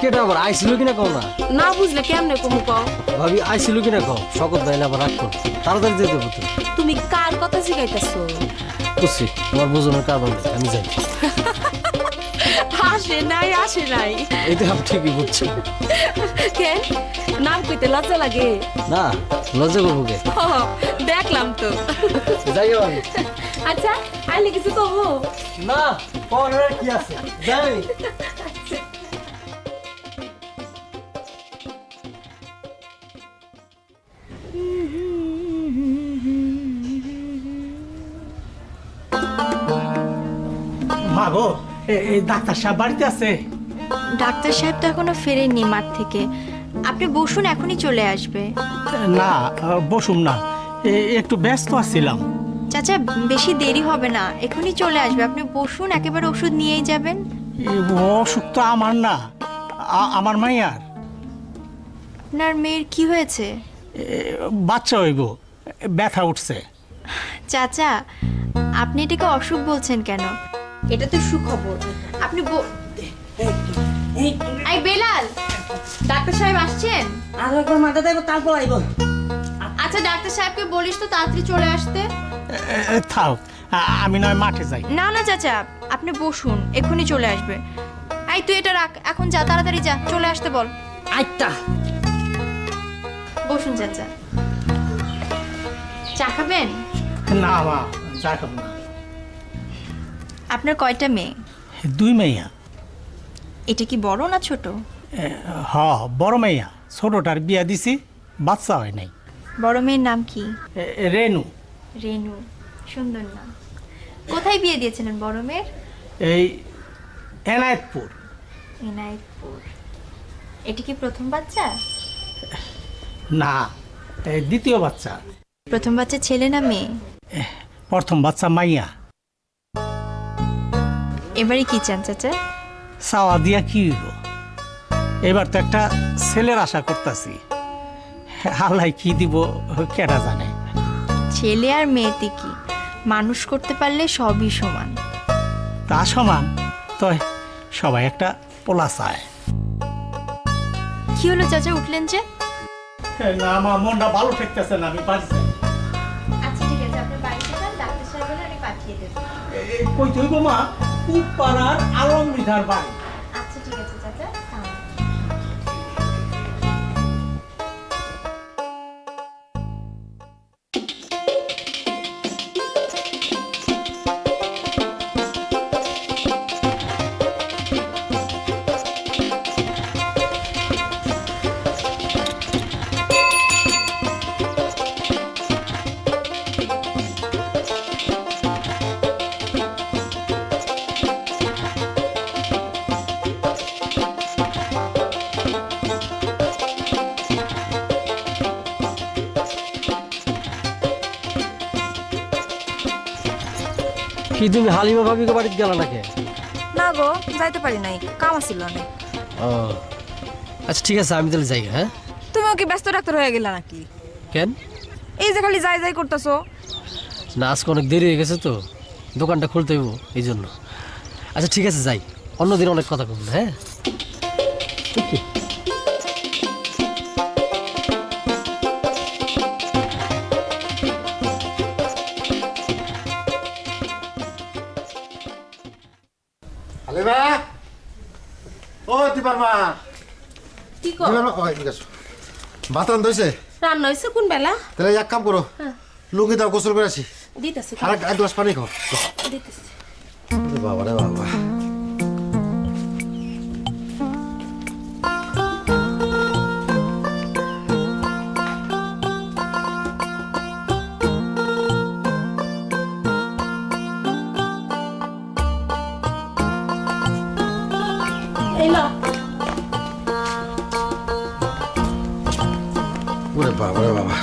S5: কেটা আবার আইছিল কিনা কও না?
S6: না বুঝলে কেমনে কমু কও?
S5: ভাবি আইছিল কিনা কও, শকত ভাই আবার রাগ করবো, তাড়াতাড়ি যেতে হবে।
S6: তুমি কার কথা শিখাইতেছো?
S5: বুঝছি, তোমার বোঝানোর কারণ নেই, আমি যাই।
S6: আসে নাই, আসে নাই।
S5: এইটা আমি ঠিকই বুঝছি।
S6: কেন নাম কইতে লজ্জা লাগে?
S5: না, লজ্জা করবো কে?
S6: দেখলাম তো।
S5: যাই আমি।
S6: আচ্ছা, আইলে কিছু কবো
S5: না? পরে কি আছে, যাই।
S8: মা গো, এই ডাক্তার সাহেব বাড়িতে আছে?
S4: ডাক্তার সাহেব তো এখনো ফেরেননি মাঠ থেকে। আপনি বসুন, এখনই চলে আসবে।
S8: না, বসুম না, একটু ব্যস্ত আছিলাম।
S4: চাচা, বেশি দেরি হবে না, এখনই চলে আসবে। আপনি বসুন, একেবারে ওষুধ নিয়েই যাবেন।
S8: অসুখ তো আমার না, আমার মাইয়ার।
S4: আপনার মেয়ের কি হয়েছে?
S8: বাচ্চা হইব, ব্যথা উঠছে।
S4: চাচা, আপনি এটাকে অসুখ বলছেন কেন? এটা তো সুখবর। আপনি এই বেলাল, ডাক্তার সাহেব আসছেন।
S2: আর একবার মাথা দেব, তারপর আইব।
S4: আচ্ছা, ডাক্তার সাহেবকে বলিস তো তাড়াতাড়ি চলে আসতে।
S8: থাও, আমি নয় মাঠে যাই।
S4: না না চাচা, আপনি বসুন, এক্ষুনি চলে আসবে। এই তুই এটা রাখ, এখন যা, তাড়াতাড়ি যা, চলে আসতে বল।
S2: আচ্ছা,
S4: বসুন চাচা। চা খাবেন?
S8: না মা, চা খাবো না।
S4: আপনার কয়টা মেয়ে?
S8: 2 মেয়া।
S4: এটা কি বড় না ছোট?
S8: হ, বড় মেয়া, ছোটটার বিয়া দিছি, বাচ্চা হয় নাই।
S4: বড় মেয়ের নাম কি?
S8: রেনু।
S4: রেনু, সুন্দর নাম। কোথায় বিয়ে দিয়েছিলেন বড় মেয়ের?
S8: এই এনায়েতপুর।
S4: এনায়েতপুর। এটা কি প্রথম বাচ্চা?
S8: না, দ্বিতীয় বাচ্চা।
S4: প্রথম বাচ্চা ছেলে না মেয়ে?
S8: প্রথম বাচ্চা মাইয়া।
S4: এবারে কি চান চাচা?
S8: চাওয়া দিয়া কি হইব, এবার তো একটা ছেলের আশা করতেছি। আল্লাহ কি দিব কেটা জানে।
S4: ছেলে আর মেয়েতে কি, মানুষ করতে পারলে সবই সমান।
S8: তা সমান তো, সবাই একটা পোলা চায়।
S4: কি হলো চাচা, উঠলেন যে?
S8: না, আমার মনটা ভালো ঠেকতেছে না, আমি বাড়ি যাই।
S4: আচ্ছা ঠিক আছে, আপনি বাড়িতে যান, ডাক্তার সাহেব বলে আমি পাঠিয়ে দেব।
S8: কই তুইব মা? পাড়ার আলমবিধার বাড়ি।
S4: আচ্ছা ঠিক আছে চাচা।
S5: কি তুমি হালিমা ভাবিকে বাড়িতে গেল নাকি?
S12: না গো, যাইতে পারি নাই, কাম আছিল অনেক।
S5: ও আচ্ছা, ঠিক আছে, আমি তাহলে যাই। হ্যাঁ,
S12: তুমিও কি ব্যস্ত ডাক্তার হয়ে গেলা নাকি?
S5: কেন?
S12: এই যে খালি যাই যাই করতেছো।
S5: না, আজকে অনেক দেরি হয়ে গেছে তো, দোকানটা খুলতে হইব এই জন্য। আচ্ছা ঠিক আছে, যাই, অন্যদিন অনেক কথা বলবো। হ্যাঁ,
S3: হালিমা, ও দিবার মা।
S6: কি কর?
S3: দিবার মা, ও এদিকে আসো। ভাত রান্ধা হয়েছে?
S6: রান্না হয়েছে কোন বেলা?
S3: তাহলে এক কাম করো, লুঙ্গি দাও, গোসল করে আসি।
S6: দিতেছি,
S3: আর এক গ্লাস পানি খাও।
S6: দিতেছি।
S3: বাবা রে বাবা।
S6: এই ল।
S3: বাবা।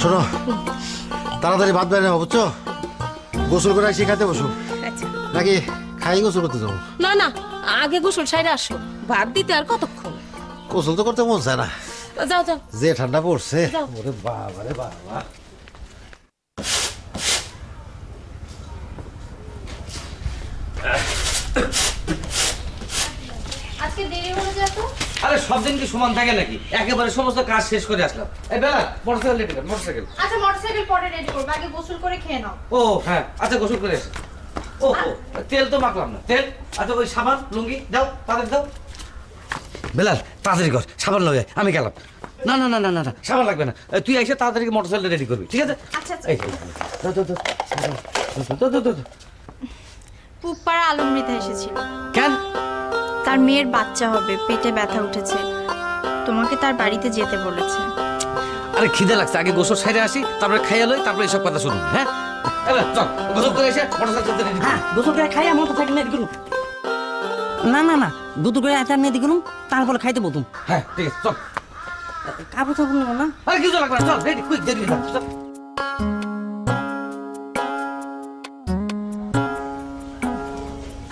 S3: শোনো, তাড়াতাড়ি ভাত বেড়ে নেবো, বুঝছো? গোসল করে এসে খাইতে বসো, নাকি খাই গোসল করতে যাবো?
S6: না না, আগে গোসল সাইডে আসো, ভাত দিতে আর কতক্ষণ?
S3: গোসল তো করতে মন চায় না,
S6: যাও যাও।
S3: যে ঠান্ডা পড়ছে।
S6: যাও।
S3: ওরে বাবা রে বাবা।
S4: আজকে দেরি হয়ে যায় তো।
S7: আরে সব দিন কি সমান থাকে নাকি? একেবারে সমস্ত কাজ শেষ করে আসলাম। এই বেলা মোটরসাইকেল রেডি কর, মোটরসাইকেল।
S4: আচ্ছা মোটরসাইকেল পরে রেডি করব, আগে গোসল করে খেয়ে নাও।
S7: ও হ্যাঁ, আচ্ছা গোসল করে এসে। ও তেল তো মাখলাম না, তেল। আচ্ছা ওই সাবান লুঙ্গি দাও, তাড়াতাড়ি দাও। বেলাল তাড়াতাড়ি কর, সাবান লয়ে আমি গেলাম। না না না না না সাবান লাগবে না, তুই এসে তাড়াতাড়ি মোটরসাইকেল রেডি করবি, ঠিক আছে?
S4: আচ্ছা আচ্ছা।
S7: এই দাও দাও দাও দাও দাও।
S4: পুপ্পারা আলমৃতা এসেছিল।
S7: কেন?
S4: তার মেয়ের বাচ্চা হবে, পেটে ব্যথা উঠেছে, তোমাকে তার বাড়িতে যেতে বলেছে।
S7: আরে খিদে লাগছে, আগে গোসল সাইডে আসি, তারপরে খাইয়া লই, তারপরে এইসব কথা শুনুন। হ্যাঁ এবার চল গোসল করে এসে মোটরসাইকেল রেডি কর।
S2: গোসল করে খাই আমার তো থাকি না দেখুন। না না না, দুটো করে আচার নিয়ে দেখুন, তারপরে খাইতে বলতুম।
S7: হ্যাঁ ঠিক আছে, চল।
S2: কাপড় চাপড় নেবো না?
S7: আরে কিছু লাগবে না, চল রেডি, কুইক দেরি না, চল।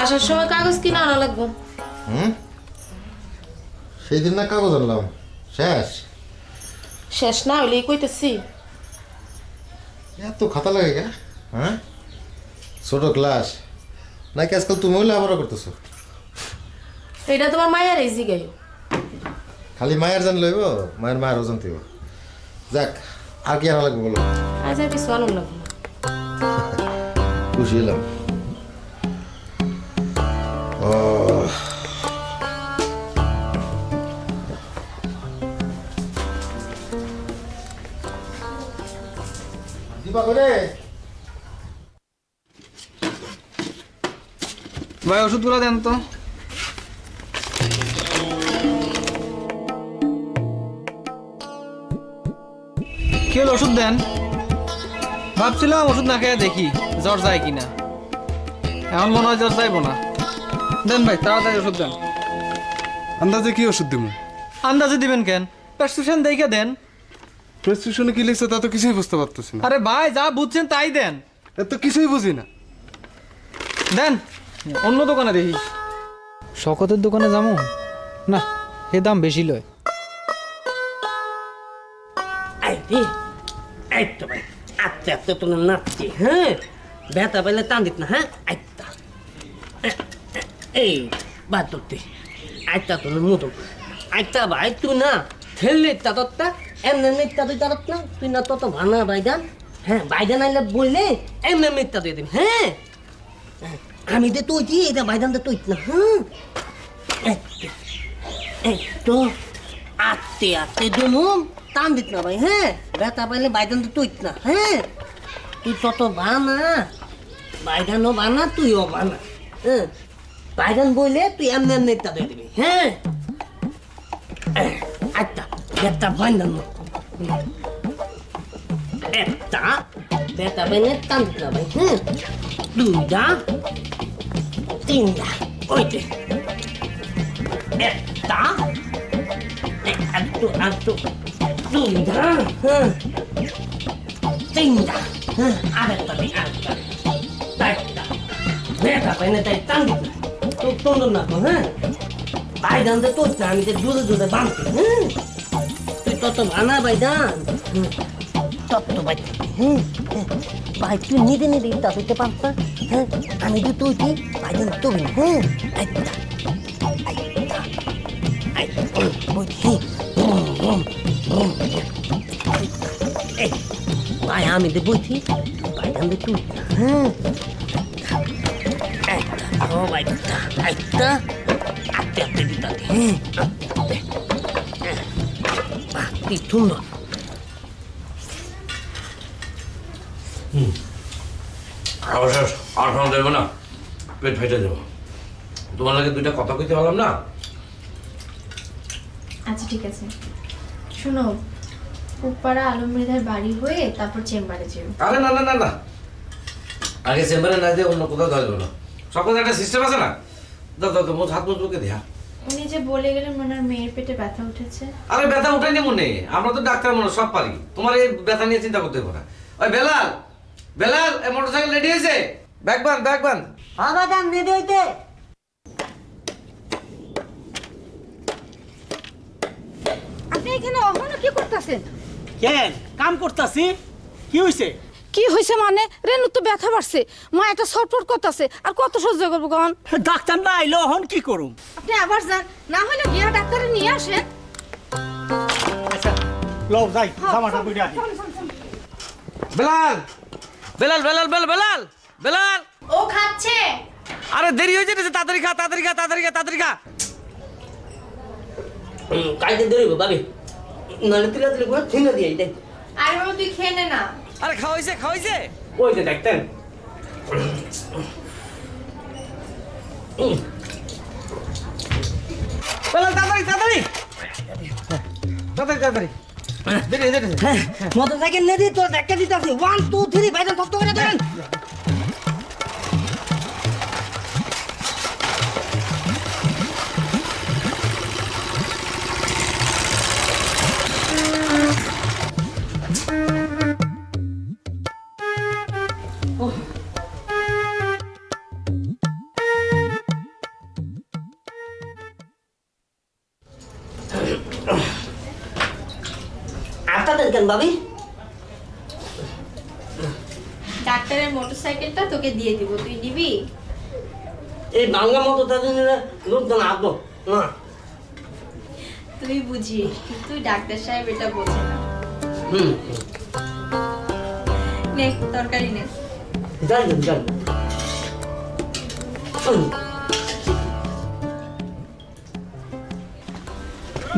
S6: আসার সময় কাগজ কিনে আনা লাগবো।
S3: সেই দিন না কাগজ আনলাম, শেষ।
S6: শেষ না হইলে কইতেছি।
S3: এত খাতা লাগে কে? হ্যাঁ, ছোট ক্লাস নাকি আজকাল তুমি হইলে আবারও করতেছো?
S6: এটা তোমার মায়ের এই জিগাইও।
S3: খালি মায়ের জান লইব, মায়ের মায়ের ওজন দিব। যাক, আর কি আনা লাগবে বলো?
S6: আজ আর কিছু আনুন লাগবো না।
S3: খুশি হলাম। ও দিবা করে
S10: ভাই ওষুধগুলো দেন তো। কি হলো, ওষুধ দেন। ভাবছিলাম ওষুধ না খেয়ে দেখি জ্বর যায় কিনা, এখন মনে হয় জ্বর যাইবো না। দেন ভাই তাড়াতাড়ি ওষুধ দেন।
S13: আন্দাজে কি ওষুধ দেবো?
S10: আন্দাজে দিবেন কেন? প্রেসক্রিপশন দেখে দেন।
S13: প্রেসক্রিপশনে কি লিখছে তা তো কিছুই বুঝতে পারতেছি না।
S10: আরে ভাই যা বুঝছেন তাই দেন।
S13: এত কিছুই বুঝি না।
S10: দেন, অন্য দোকানে দেখি। শকতের দোকানে যাবো না, এ দাম বেশি লয়।
S2: এই তো ভাই, আস্তে আস্তে তো নাচছি। হ্যাঁ, ব্যথা পেলে টান দিত না। হ্যাঁ, আইতা এই বাদ ধরতে আইতা তো মতো আইতা ভাই, তুই না ঠেললে তাতটা এমনি মিথ্যা তুই তারত না, তুই না তত ভানা বাইদান। হ্যাঁ, বাইদান আইলে বললে এমনি মিথ্যা দিয়ে দিবি। হ্যাঁ, আমি দে তুই এটা বাইদান দে তুই না। হ্যাঁ, এই তো আস্তে আস্তে দুমুম টান দিত না ভাই। হ্যাঁ, ব্যথা পাইলে বাইদান তো তুই না। হ্যাঁ, তুই তত বানা, বাইদানও বানা, তুইও বানা। হ্যাঁ, বাইদান বইলে তুই এমনি এমনি তা দিয়ে দিবি। হ্যাঁ, একটা ব্যথা বাইদান একটা ব্যথা পাইলে টান দিত না ভাই। হ্যাঁ, দুইটা তিনটা ওইটে একটা একটু একটু দুইটা, হ্যাঁ, তিনটা, হ্যাঁ, আরেকটা দিই, আরেকটা চারটা। ব্যথা পাই না তাই টান দিত তো তন্দন না তো। হ্যাঁ, বাইদান তো তোর না, আমি তো জোরে জোরে বাঁধতে। হ্যাঁ, তুই তত ভানা বাইদান তত বাই। হ্যাঁ, ভাই তুই নিজে নিজে তা দিতে পারত। হ্যাঁ, আমি তো তুই বাইদান তুই। হ্যাঁ, ভাই আমি তো বলছি বাইদান দে তুই। হ্যাঁ, ও ভাই একটা আস্তে আস্তে দিতে। হ্যাঁ, কি সুন্দর।
S9: অবশ্য আর খাওয়া দেবো না, পেট ফেটে দেবো। তোমার লাগে দুইটা কথা কইতে পারলাম না।
S4: আচ্ছা ঠিক আছে, শোনো, পুপ্পারা আলমৃতার বাড়ি হয়ে তারপর চেম্বারে যেও।
S7: আরে না না না না, আগে চেম্বারে না দিয়ে অন্য কোথাও ধরবে না। সকল একটা সিস্টেম আছে না। দাও দাও মোট হাত মুখে দেয়া।
S4: উনি যে বলে গেলেন ওনার মেয়ের পেটে ব্যথা উঠেছে।
S7: আরে ব্যথা উঠাইনি মনে, আমরা তো ডাক্তার মনে সব পারি, তোমার এই ব্যথা নিয়ে চিন্তা করতে হবে না। ওই বেলাল, বেলাল এই মোটরসাইকেল রেডি হয়েছে? ব্যাগ বান, ব্যাগ বান।
S2: হ্যাঁ বাদাম রেডি হইতে।
S12: আপনি এখানে অহনো কি করতেছেন?
S8: কেন কাম করতাছি? কি হইছে?
S12: কি হয়েছে মানে? রেনু তো ব্যথা বাড়ছে, মা একটা ছটফট করতেছে, আর কত সহ্য করবো কখন?
S8: ডাক্তার না আইলো এখন কি করুম?
S12: আপনি আবার যান, না হলে গিয়া ডাক্তারে নিয়ে আসেন।
S8: আচ্ছা লও যাই, জামাটা বুইড়া দি।
S7: বেলাল, বেলাল, বেলাল, বেলাল, বেলাল, বেলাল।
S4: ও খাচ্ছে।
S7: আরে দেরি হয়ে যেতেছে, তাড়াতাড়ি খা, তাড়াতাড়ি খা, তাড়াতাড়ি খা, তাড়াতাড়ি খা।
S5: কাইতে দেরি হবে ভাবি, নালে তিলা তিলা করে ছিনা দিয়ে দেই।
S4: আরে বাবা তুই খেয়ে নে না।
S7: আরে খাওয়াইছে, খাওয়াইছে।
S5: ওই যে ডাক্তার।
S7: বেলাল তাড়াতাড়ি, তাড়াতাড়ি, তাড়াতাড়ি, তাড়াতাড়ি। দেরি হয়ে যেতেছে।
S2: মোটরসাইকেল নে দি তোর ধাক্কা দিতাছি 1 2 3 ভাইজান শক্ত করে ধরেন। আপনাদের কেন ভাবি?
S4: ডাক্তারের মোটরসাইকেলটা তোকে দিয়ে দিব, তুই নিবি?
S2: এই বাংলা মতো তাদের লোকজন আসবো না।
S4: তুই বুঝিস, কিন্তু ডাক্তার সাহেব এটা বোঝে না। নে তরকারি নে।
S2: জানেন জানেন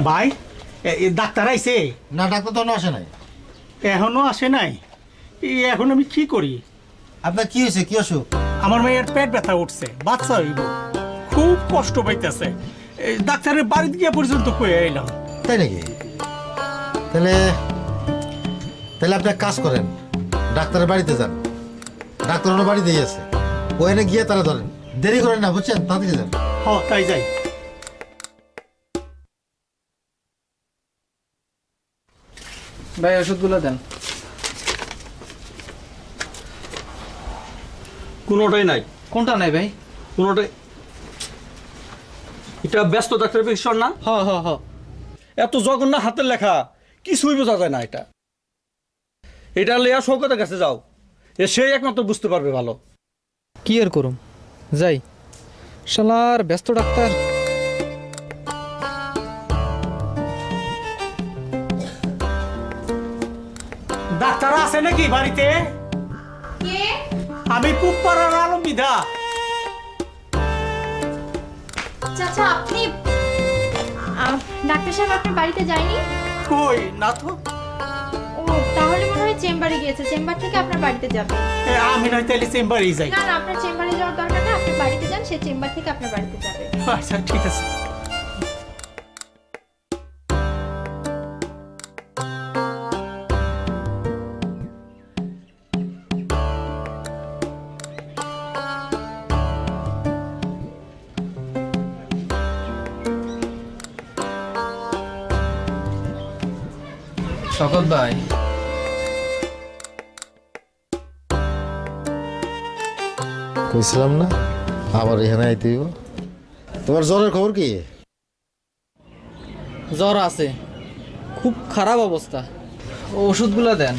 S8: ভাই ডাক্তার আইছে?
S3: না ডাক্তার তো আসে নাই।
S8: এখনো আসে নাই? এখন আমি কি করি?
S3: আপনার কি হয়েছে, কি অসুখ?
S8: আমার মেয়ের পেট ব্যথা উঠছে, বাচ্চা হইব, খুব কষ্ট পাইতেছে। ডাক্তারের বাড়িতে গিয়ে পর্যন্ত কয়ে এলাম।
S3: তাই নাকি? তাহলে তাহলে আপনি এক কাজ করেন, ডাক্তারের বাড়িতে যান। ডাক্তার ওনার বাড়িতেই আছে, ওখানে গিয়ে তারা ধরেন। দেরি করেন না, বুঝছেন? তাড়াতাড়ি যান।
S8: হ তাই যাই।
S10: ভাই ওষুধগুলো দেন।
S5: কোনোটাই নাই।
S10: কোনটা নাই ভাই?
S5: কোনোটাই। এটা ব্যস্ত ডাক্তার প্রেসক্রিপশন না?
S10: হ হ হ।
S5: এত জঘন্য হাতের লেখা, কিছুই বোঝা যায় না। এটা লেয়া শৌকতের কাছে যাও, সেই একমাত্র বুঝতে পারবে ভালো।
S10: কি আর করুম, যাই। শালার ব্যস্ত ডাক্তার।
S8: ডাক্তার আছে নাকি বাড়িতে?
S4: কে?
S8: আমি পুপাড়ার আলম বিধা।
S4: চাচা আপনি ডাক্তার সাহেব আপনার বাড়িতে যায়নি?
S8: কই না তো।
S4: ও তাহলে মনে হয় চেম্বারে গিয়েছে, চেম্বার থেকে আপনার বাড়িতে যাবে।
S8: আমি নয় তাহলে চেম্বারেই যাই।
S4: না না, আপনার চেম্বারে যাওয়ার দরকার নেই, আপনি বাড়িতে যান, সে চেম্বার থেকে আপনার বাড়িতে যাবে।
S8: আচ্ছা ঠিক আছে।
S10: শকত ভাই,
S3: কইছিলাম না আবার এখানে আইতে হইব। তোমার জ্বরের খবর কি?
S10: জ্বর আছে, খুব খারাপ অবস্থা। ওষুধগুলো দেন।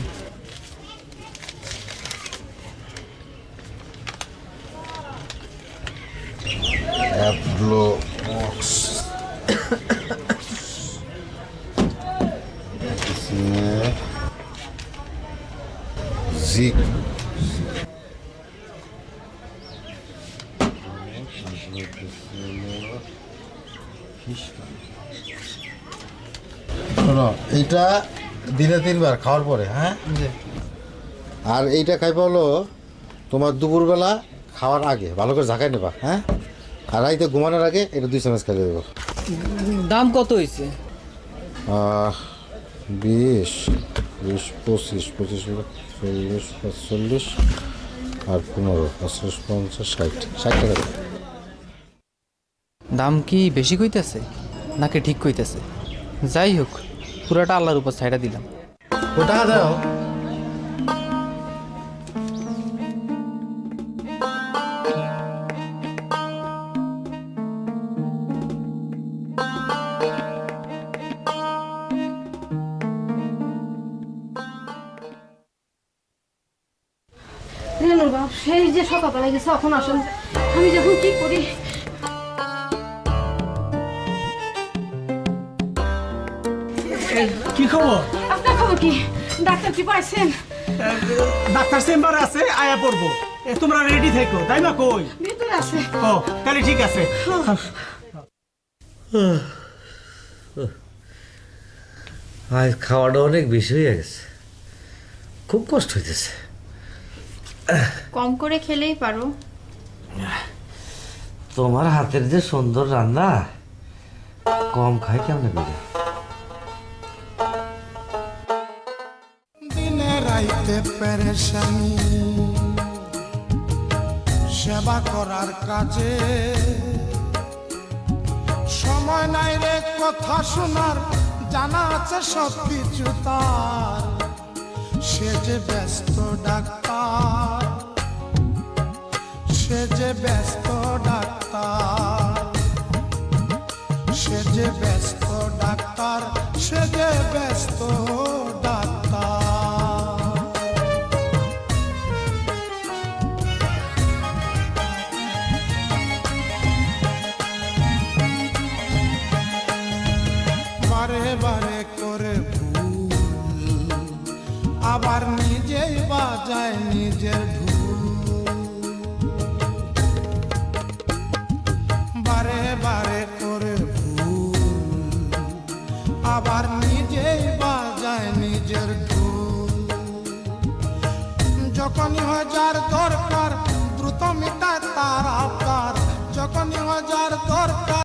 S3: অ্যাপ্লোক্স জিক শোনো, এইটা দিনে 3 বার খাওয়ার পরে, হ্যাঁ? আর এইটা খাইবা হলো তোমার দুপুরবেলা খাওয়ার আগে, ভালো করে ঝাঁকাই নেবা, হ্যাঁ? আর রাইতে ঘুমানোর আগে এটা 2 চামচ খাইয়ে দেবো।
S10: দাম কত হয়েছে?
S3: 20, 20, 25, 25, 40, 45 আর 15, 50, 50, 60 টাকা।
S10: দাম কি বেশি কইতেছে নাকি ঠিক কইতেছে? যাই হোক, পুরাটা আল্লাহর উপর ছাইড়া দিলাম।
S3: কয় টাকা দাও?
S12: রেনুর বাপ সেই যে সকালবেলা গেছে, এখন আসেন, আমি যখন কি করি।
S8: কি খবর?
S12: আপনার খবর কি? ডাক্তার কি পাইছেন?
S8: ডাক্তার চেম্বারে আছে, আয়া পড়বো। তোমরা রেডি থেকো, তাই না? কই
S12: ভিতরে আছে।
S8: ও তাহলে ঠিক আছে।
S7: আজ খাওয়াটা অনেক বেশি হয়ে গেছে, খুব কষ্ট হইতেছে।
S4: কম করে খেলেই পারো।
S7: তোমার হাতের যে সুন্দর রান্না, কম খাই কেমনে করে?
S1: দিনে রাইতে পেরেশানি, সেবা করার কাজে সময় নাই রে কথা শোনার, জানা আছে সব কিছু তার। সে যে ব্যস্ত ডাক্তার, সে যে ব্যস্ত ডাক্তার, সে যে ব্যস্ত ডাক্তার, সে যে ব্যস্ত ডাক্তার। বারে বারে করে ভুল, আবার নিজেই বাজায় নিজের ঢুল। বারে বারে করে ভুল, আবার নিজেই বাজায় নিজের ঢুল। যখনই হয় যার দরকার, দ্রুত মিটায় তার আবদার। যখনই হয় যার দরকার,